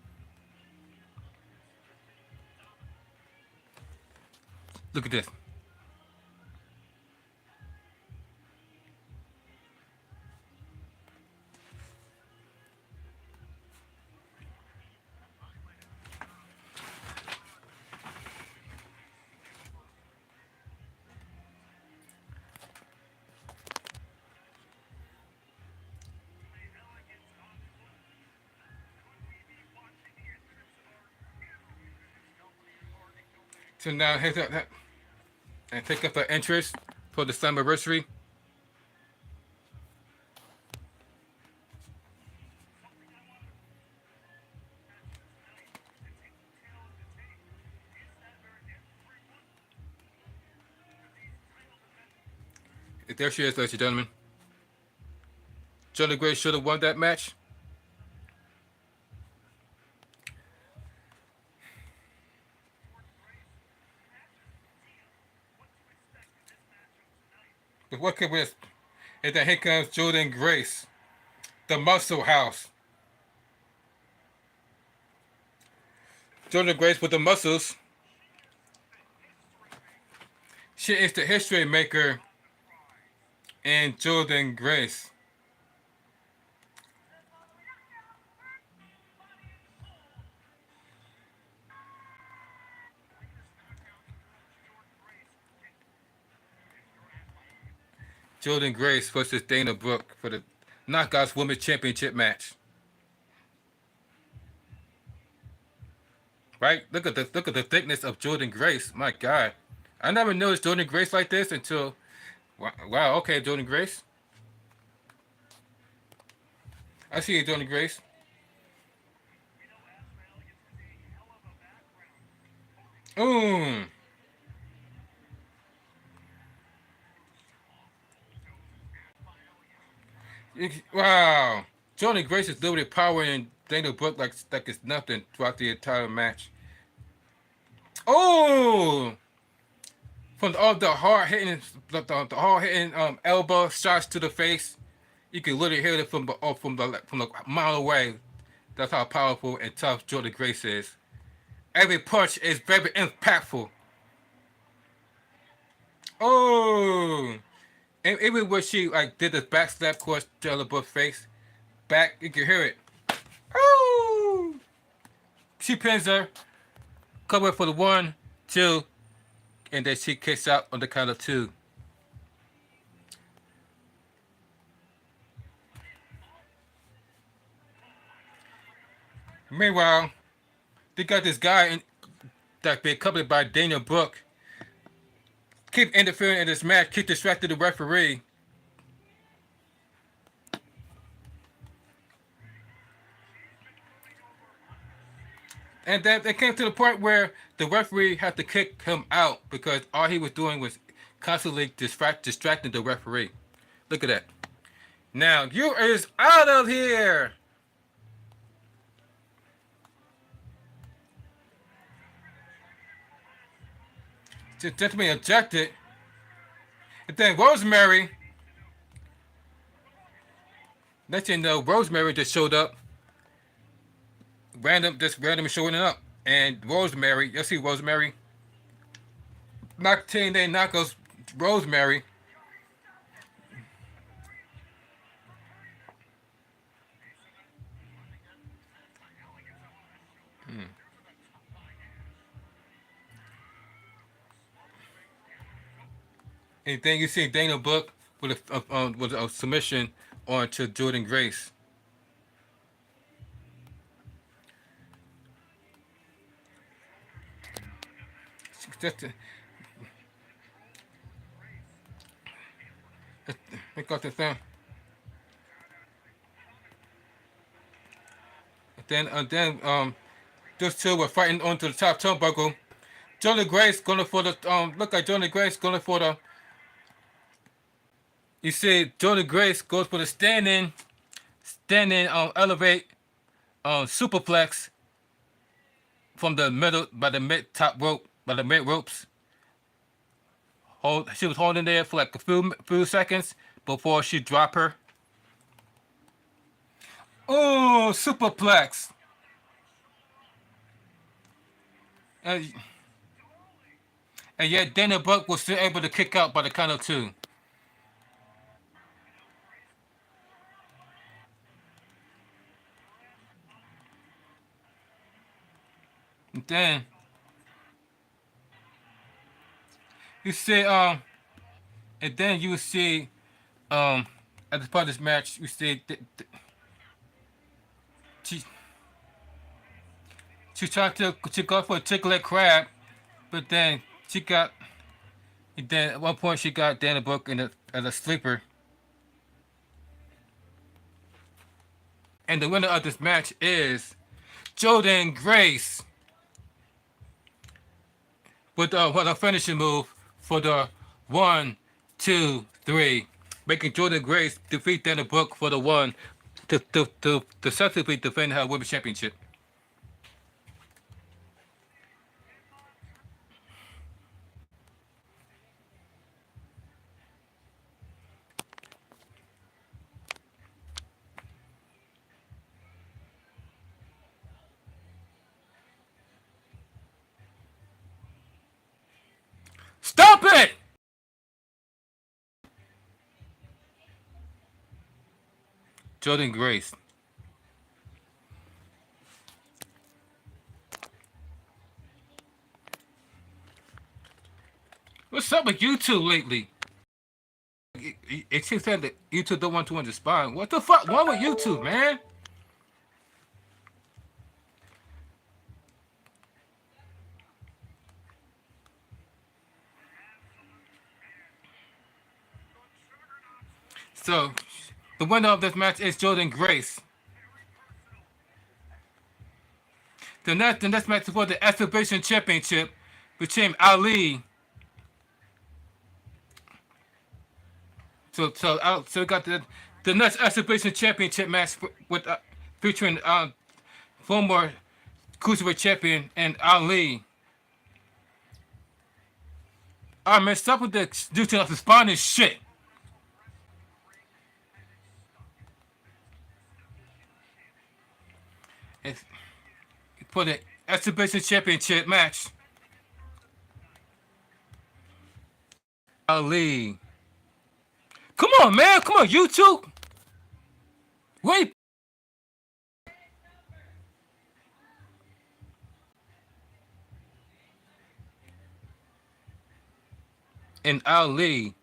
Look at this. So now here's that, and take up the interest for the slammiversary. There she is, ladies and gentlemen. Jordan Grace should have won that match. But what could we? And then here comes Jordan Grace, the Muscle House. Jordan Grace with the muscles. She is the history maker in Jordan Grace. Jordan Grace versus Dana Brooke for the Knockouts Women's Championship match. Right? Look at the thickness of Jordan Grace. My God, I never noticed Jordan Grace like this until wow. Okay, Jordan Grace. I see you, Jordan Grace. Ooh. Wow. Jordan Grace is literally powering Dana Brooke like it's nothing throughout the entire match. Oh! From all the hard hitting, the hard hitting elbow shots to the face, you can literally hear it from the mile away. That's how powerful and tough Jordan Grace is. Every punch is very impactful. Oh! And even when she like did the back slap across Dana Brooke's face, back, you can hear it. Oh! She pins her, cover for the 1, 2, and then she kicks out on the count of 2. Meanwhile, they got this guy that's been accompanied by Dana Brooke. Keep interfering in this match, keep distracting the referee. And then it came to the point where the referee had to kick him out because all he was doing was constantly distracting the referee. Look at that. Now, you is out of here! Just gentleman ejected. And then Rosemary. Let you know, Rosemary just showed up. Just random showing up. And Rosemary, you see Rosemary? Knock TNA Knockouts Rosemary. And then you see Dana Brooke with a submission on to Jordan Grace. Just I got the thing. Then those two were fighting onto the top turnbuckle. Jordan Grace going for the look like Jordan Grace going for the. You see Jordan Grace goes for the standing elevate superplex from the middle by the mid top rope by the mid ropes. She was holding there for like a few seconds before she dropped her. Oh, superplex. And, and yet Dana Brooke was still able to kick out by the count of two. And then you see and then you see at the part of this match you see she tried to go for a chicklet crab, but then she got. And then at one point she got Dana Brooke as a sleeper. And the winner of this match is Jordan Grace with a finishing move for the 1, 2, 3, making Jordan Grace defeat Dana Brooke for the one to successfully defend her women's championship. Stop it! Jordan Grace. What's up with you two lately? It seems that you two don't want to inspire. What the fuck wrong with you two, man? So, the winner of this match is Jordan Grace. The next match is for the Exhibition Championship between Ali. So we got the next Exhibition Championship match with featuring former Cruiserweight Champion and Ali. Alright, man, stop with the duty of the Spanish shit. It's for the Exhibition Championship match. Ali. Come on, man. Come on, YouTube. Wait. And Ali.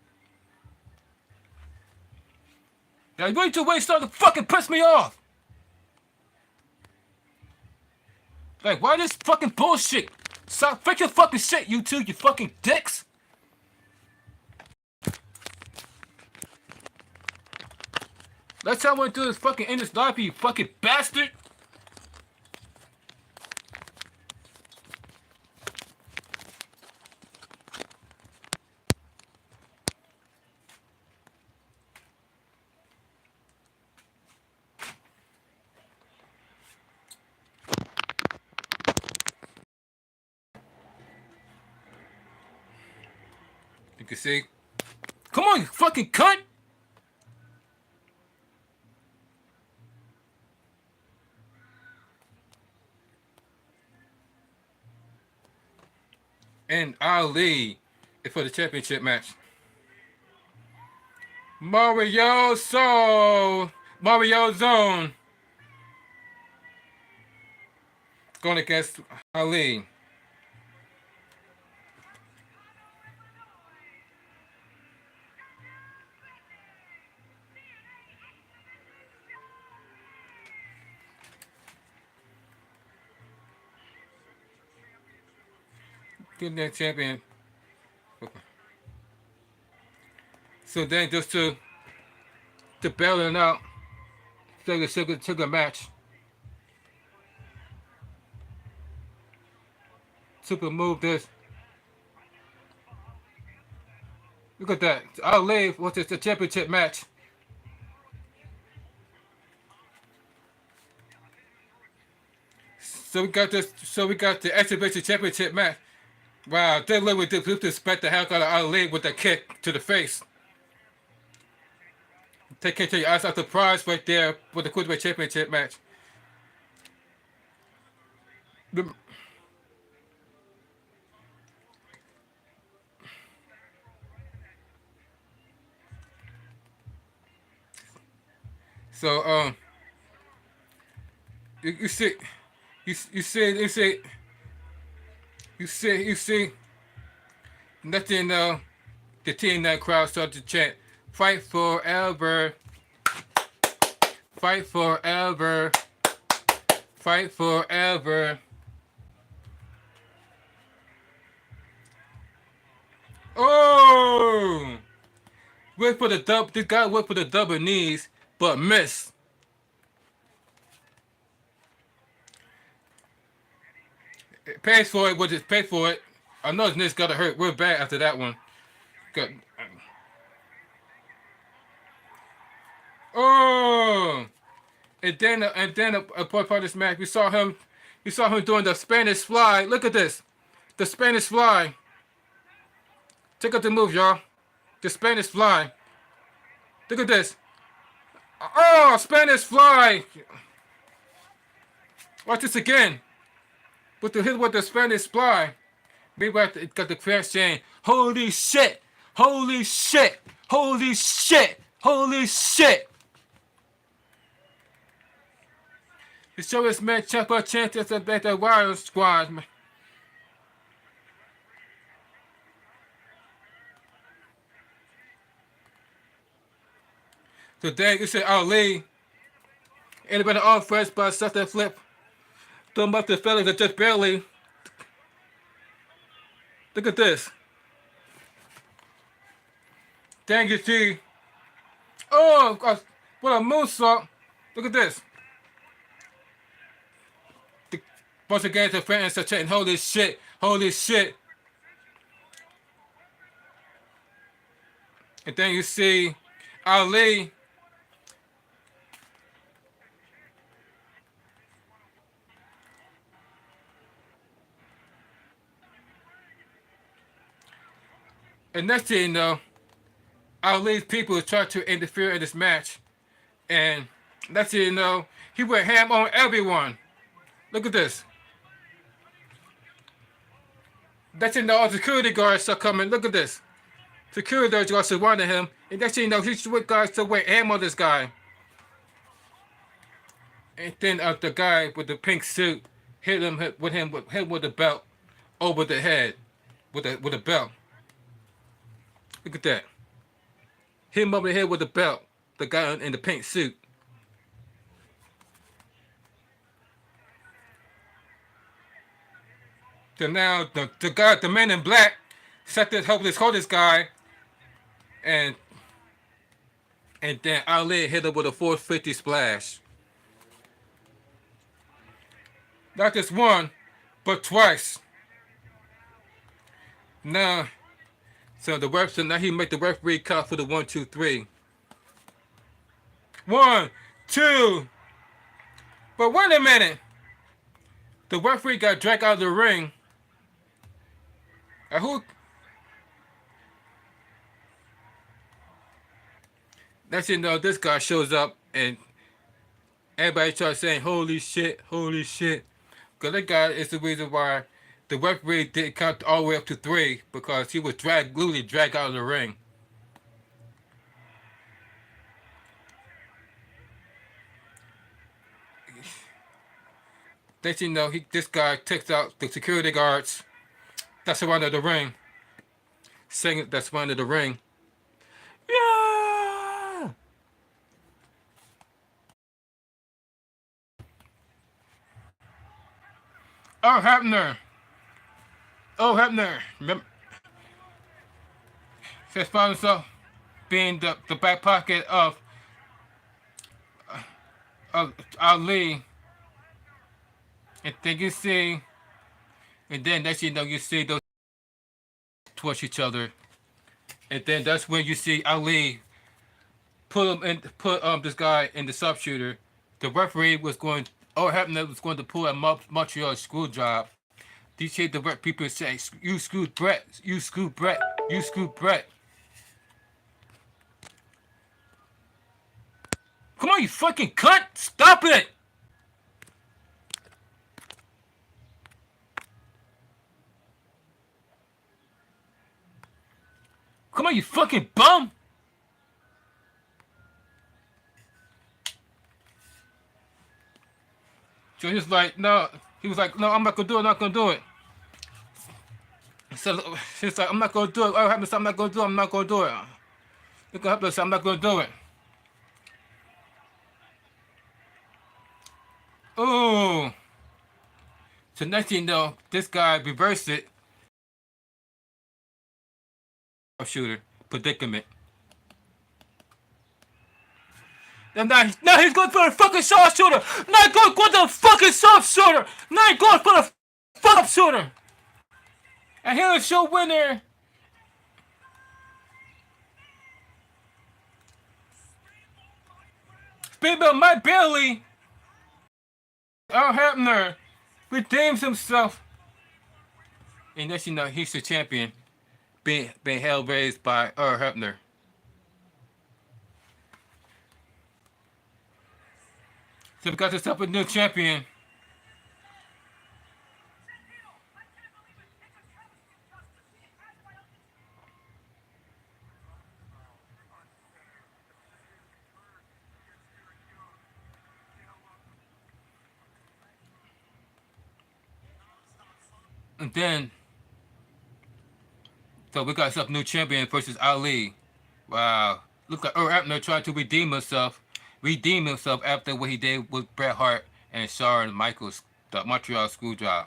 Now, wait till wait start to fucking piss me off. Like, why this fucking bullshit? Stop fix your fucking shit, you two, you fucking dicks. That's how I want to do this fucking end this live, you fucking bastard. You can see. Come on, you fucking cunt. And Ali for the championship match. Mario Zone going against Ali. Getting that champion. So then just to bail it out, took a match. Super move this. Look at that. I'll leave. What's this? The championship match. So we got this. So we got the exhibition championship match. Wow, they literally disrespect the hell out of Ali with a kick to the face. Take care to your eyes out the prize right there with the Cruiserweight Championship match. So you see, you see, nothing. The team that crowd started to chant, "Fight forever, fight forever, fight forever." Oh! Went for the dub. This guy went for the double knees, but missed. Pays for it. What just paid for it? I know his knees got to hurt real bad after that one. Got. Oh! And then a part of this match, we saw him doing the Spanish fly. Look at this, the Spanish fly. Check out the move, y'all. The Spanish fly. Look at this. Oh, Spanish fly. Watch this again. With the Spanish fly. Maybe it got the crowd saying, "Holy shit! Holy shit! Holy shit! Holy shit!" The show is man check our chances at the Wild Squad, man. Today you say Ali. Anybody on first by such that flip. Don't up the fellas that just barely. Look at this. Dang you see. Oh, what a moonsault. Look at this. Once again, the fans are chanting, "Holy shit, holy shit." And then you see Ali. And next thing you know, Ali's people try to interfere in this match. And next thing you know, he went ham on everyone. Look at this. Next thing you know, all the security guards are coming. Look at this. Security guards are surrounding him. And next thing you know, he's with guys to went ham on this guy. And then the guy with the pink suit hit him with the belt over the head with a belt. Look at that. Hit him over the head with the belt. The guy in the pink suit. So now the guy, the man in black, set to help hold this guy, and then Ali hit him with a 450 splash. Not just one, but twice. Now, so now he make the referee count for the 1, 2, 3. 1, 2. But wait a minute. The referee got dragged out of the ring. Who? Next thing you know, this guy shows up and everybody starts saying, "Holy shit, holy shit." Because that guy is the reason why the referee didn't count all the way up to 3, because he was literally dragged out of the ring. That you know, this guy takes out the security guards that surrounded the ring, saying that surrounded the ring. Yeah. Oh Hebner. Oh Hebner. Remember, says found himself being the back pocket of Ali, and then you see, and then next you know you see those towards each other, and then that's when you see Ali put this guy in the sharpshooter. The referee was going. Oh Hebner was going to pull a Montreal screw job. These hear the people say, "You screwed Brett. You screwed Brett. You screwed Brett." Come on, you fucking cunt! Stop it! Come on, you fucking bum! So he was like, no. He was like, no, I'm not gonna do it. I'm not gonna do it. So he's like, I'm not gonna do it. Oh, I'm not gonna do it. I'm not gonna do it. Look at him. I'm not gonna do it. Ooh. So next thing you know, this guy reversed it. Shooter predicament. And now he's going for the fucking sharpshooter. Not going for the fucking sharpshooter. Not going for the fucking shooter. And here's your winner. Speedball Mike Bailey. Earl Hebner redeems himself. And as you know, he's the champion. Being hell raised by Earl Hebner. So we got yourself a new champion. And then, so we got ourselves a new champion versus Ali. Wow. Look like Earl Hebner trying to redeem himself after what he did with Bret Hart and Shawn Michaels, the Montreal Screwjob.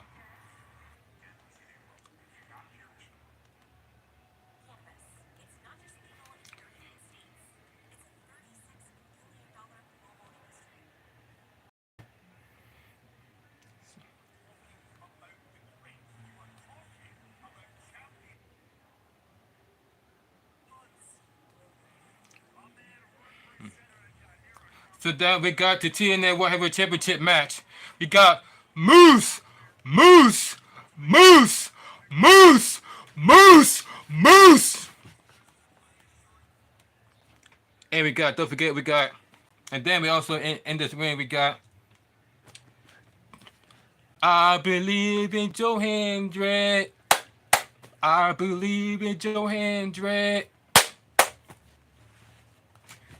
So then we got the TNA World Heavyweight Championship match. We got Moose, Moose, Moose, Moose, Moose, Moose. And we got, don't forget, we got, and then we also in this ring we got I believe in Joe Hendrick. I believe in Joe Hendrick.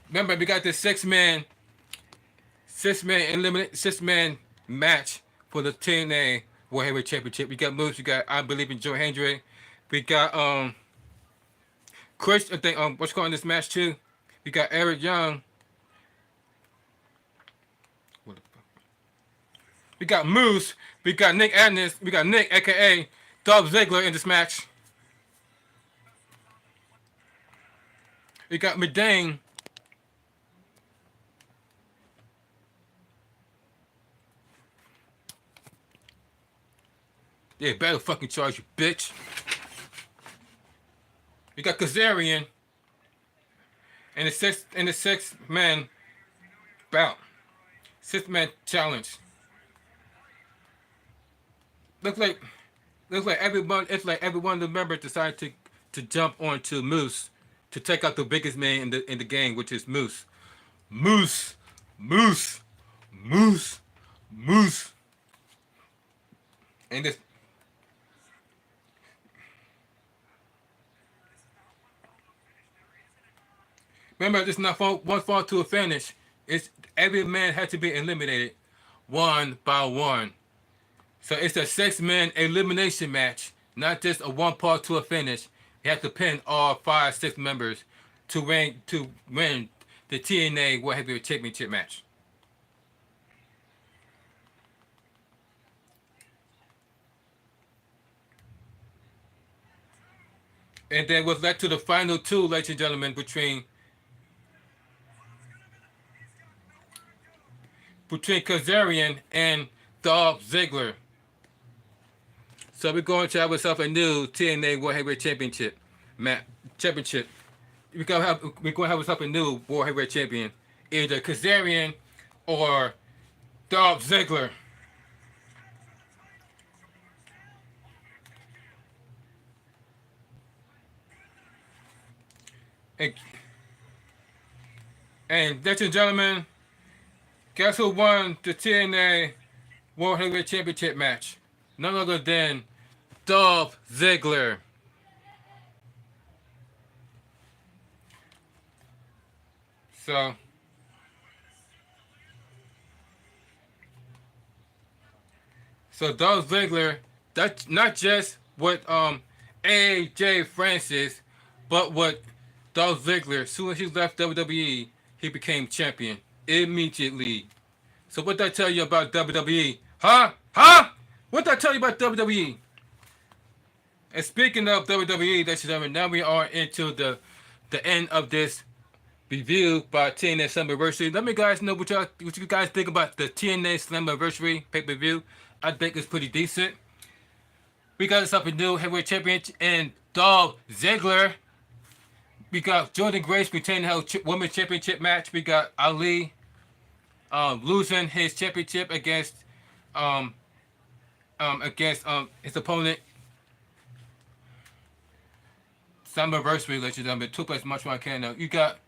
Remember, we got the six-man match for the TNA World Heavyweight Championship. We got moves. We got I believe in Joe Hendrick. We got Chris. I think what's calling this match too. We got Eric Young. What the fuck? We got Moose. We got Nick Adams. We got Nick, aka Dolph Ziggler, in this match. We got Medane. Yeah, better fucking charge, you bitch. We got Kazarian and the six-man bout. Six-man challenge. Looks like everyone. It's like every one of the members decided to jump onto Moose to take out the biggest man in the game, which is Moose. Moose, Moose, Moose, Moose. And this. Remember, this is not one fall to a finish. It's every man had to be eliminated, one by one. So it's a 6-man elimination match, not just a one part to a finish. You have to pin all 5, 6 members to win the TNA World Heavyweight Championship match. And then was led to the final 2, ladies and gentlemen, between Kazarian and Dolph Ziggler. So we're going to have ourselves a new TNA World Heavyweight Championship championship. We're going to have ourselves a new World Heavyweight Champion, either Kazarian or Dolph Ziggler. And ladies and gentlemen, guess who won the TNA World Heavyweight Championship match? None other than Dolph Ziggler. So Dolph Ziggler, that's not just what AJ Francis, but what Dolph Ziggler, as soon as he left WWE, he became champion immediately. So what did I tell you about WWE? Huh? What did I tell you about WWE? And speaking of WWE, ladies and gentlemen, now we are into the end of this review by TNA Slammiversary. Let me guys know what you guys think about the TNA Slammiversary pay-per-view. I think it's pretty decent. We got something new heavyweight champion and Dolph Ziggler. We got Jordan Grace retaining her women's championship match. We got Ali losing his championship against his opponent. Slammiversary, ladies and gentlemen, took place much more can now. You got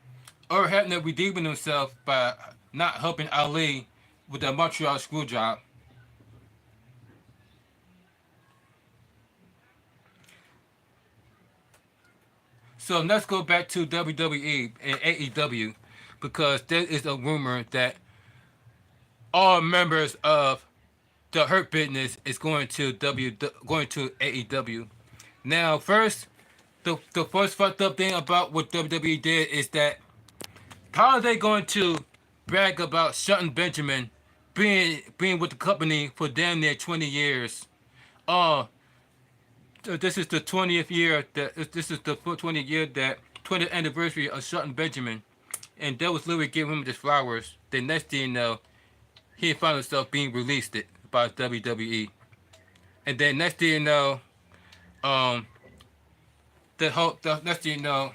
Earl Hebner redeeming himself by not helping Ali with the Montreal screw job. So let's go back to WWE and AEW, because there is a rumor that all members of the Hurt Business is going to AEW. Now, first, the first fucked up thing about what WWE did is that how are they going to brag about Shelton Benjamin being with the company for damn near 20 years? This is the 20th year this is the 20th year that 20th anniversary of Shelton Benjamin, and that was literally giving him his flowers. The next thing you know, he found himself being released by WWE, and then next thing you know, the next thing you know,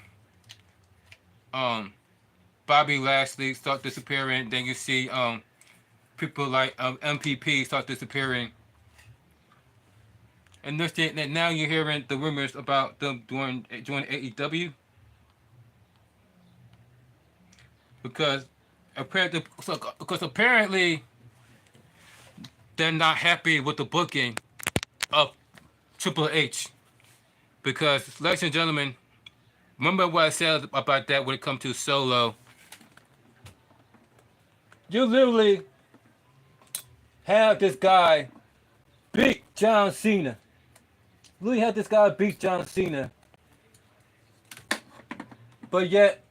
Bobby Lashley start disappearing. Then you see people like MPP start disappearing. And now you're hearing the rumors about them joining AEW, because apparently they're not happy with the booking of Triple H. Because, ladies and gentlemen, remember what I said about that when it comes to Solo? You literally have this guy beat John Cena. Really had this guy beat John Cena. But yet,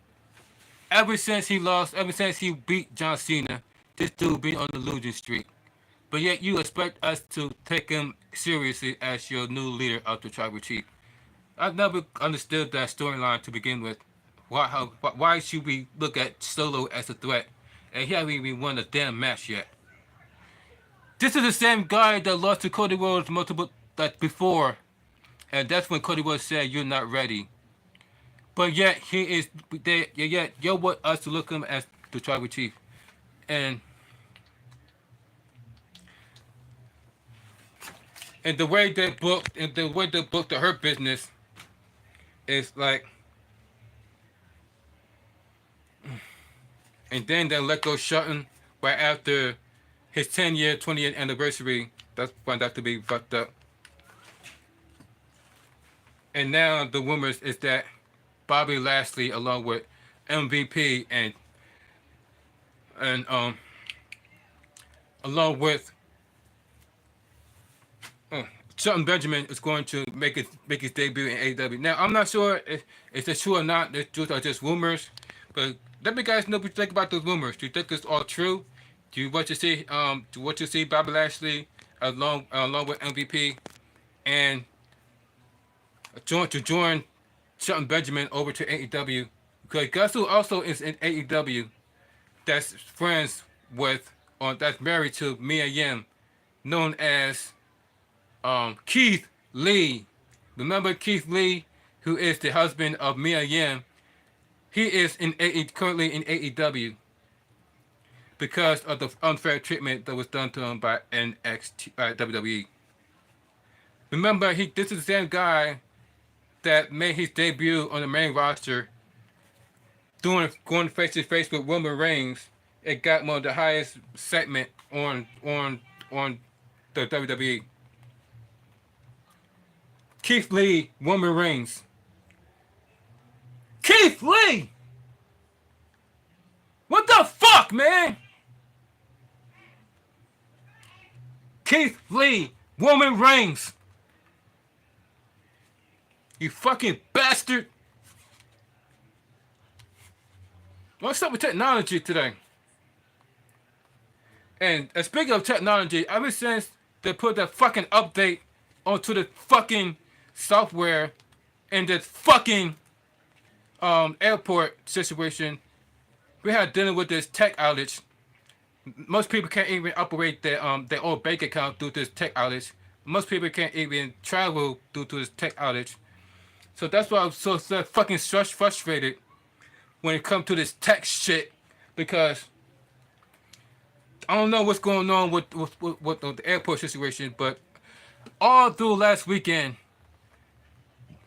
ever since he beat John Cena, this dude been on the losing streak. But yet you expect us to take him seriously as your new leader of the Tribal Chief. I've never understood that storyline to begin with. Why should we look at Solo as a threat? And he hasn't even won a damn match yet. This is the same guy that lost to Cody Rhodes before. And that's when Cody Rhodes said, "You're not ready." But yet he is. Yet you want us to look him as the Tribal Chief, and the way they booked the Hurt Business is like, and then they let go Shelton right after his 10-year, 20th anniversary. That's found out to be fucked up. And now the rumors is that Bobby Lashley, along with MVP and along with Shelton Benjamin is going to make his debut in AEW. Now, I'm not sure if it's true or not. These are just rumors, but let me guys know what you think about those rumors. Do you think it's all true? Do you want to see Bobby Lashley along with MVP and join Shelton Benjamin over to AEW? Because guess who also is in AEW that's friends with or that's married to Mia Yim, known as Keith Lee. Remember Keith Lee, who is the husband of Mia Yim? He is currently in AEW because of the unfair treatment that was done to him by WWE. Remember, this is the same guy that made his debut on the main roster, going face to face with Roman Reigns. It got one of the highest segment on the WWE. Keith Lee, Roman Reigns. Keith Lee! What the fuck, man? Keith Lee, Roman Reigns. You fucking bastard. What's up with technology today? And speaking of technology, ever since they put that fucking update onto the fucking software in this fucking airport situation, we had dealing with this tech outage. Most people can't even operate their own bank account due to this tech outage. Most people can't even travel due to this tech outage. So that's why I'm so fucking frustrated when it comes to this tech shit, because I don't know what's going on with the airport situation, but all through last weekend,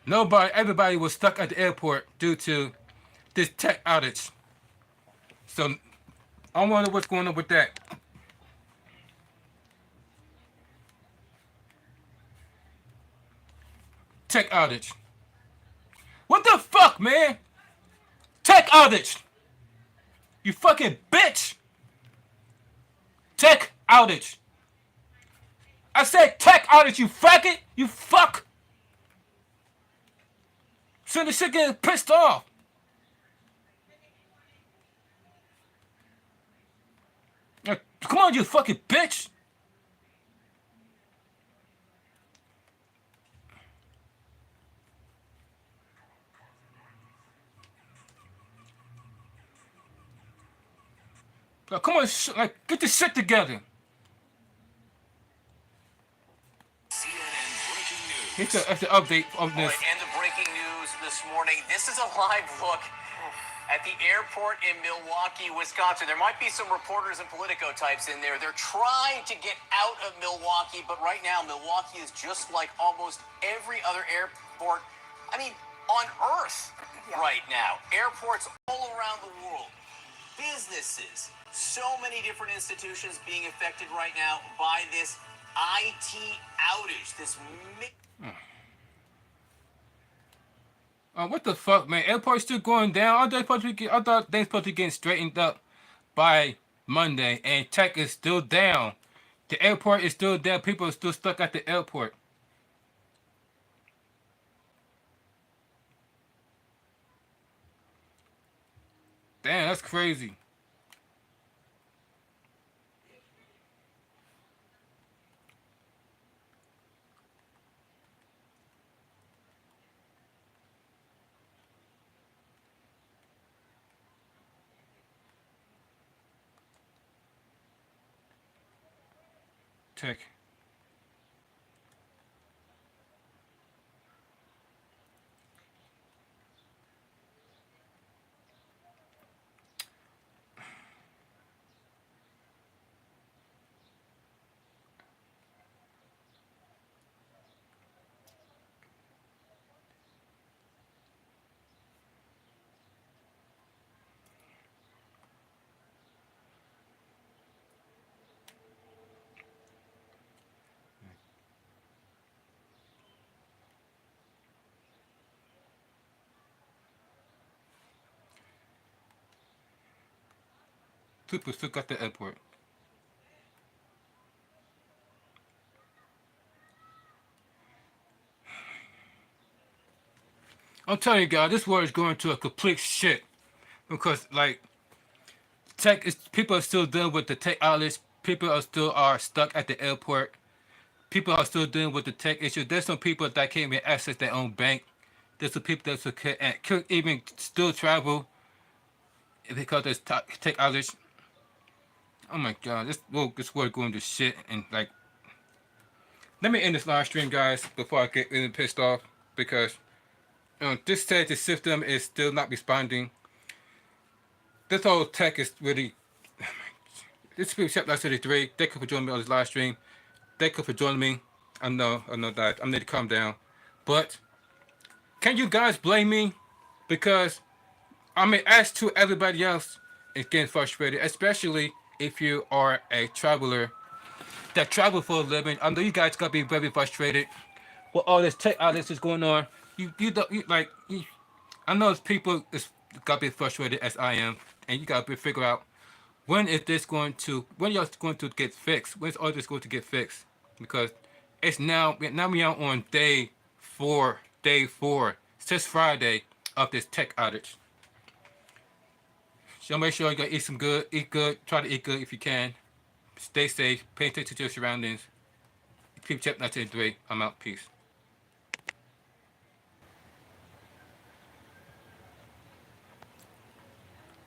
everybody was stuck at the airport due to this tech outage. So I wonder what's going on with that. Tech outage. What the fuck, man? Tech outage. You fucking bitch. Tech outage. I said tech outage, you faggot. You fuck. So the shit getting pissed off. Come on, you fucking bitch. Like, come on, get this shit together. Here's the update of this. And the breaking news this morning. This is a live look at the airport in Milwaukee, Wisconsin. There might be some reporters and Politico types in there. They're trying to get out of Milwaukee, but right now, Milwaukee is just like almost every other airport, on Earth right now. Airports all around the world. Businesses, so many different institutions being affected right now by this IT outage, this what the fuck, man? Airport's still going down. I thought they supposed to be getting straightened up by Monday, and tech is still down. The airport is still down. People are still stuck at the airport. Damn, that's crazy. Tech. People stuck at the airport. I'm telling you guys, this world is going to a complete shit because like tech is people are still dealing with the tech outlets. People are stuck at the airport. People are still dealing with the tech issue. There's some people that can't even access their own bank. There's some people that could even still travel because there's tech outlets. Oh my god, this world going to shit and like. Let me end this live stream, guys, before I get really pissed off because this said the system is still not responding. This whole tech is really. This is people Chef 33. Thank you for joining me on this live stream. Thank you for joining me. I know that I need to calm down, but can you guys blame me? Because I mean, as to everybody else, is getting frustrated, especially if you are a traveler that travel for a living. I know you guys gotta be very frustrated with all this tech outlets is going on. I know it's people is gotta be frustrated as I am, and you gotta figure out when y'all going to get fixed? When's all this going to get fixed? Because it's now we are on day four, since Friday of this tech outage. So make sure you gotta eat good, try to eat good if you can. Stay safe, pay attention to your surroundings. Keep checking out to 3. I'm out. Peace.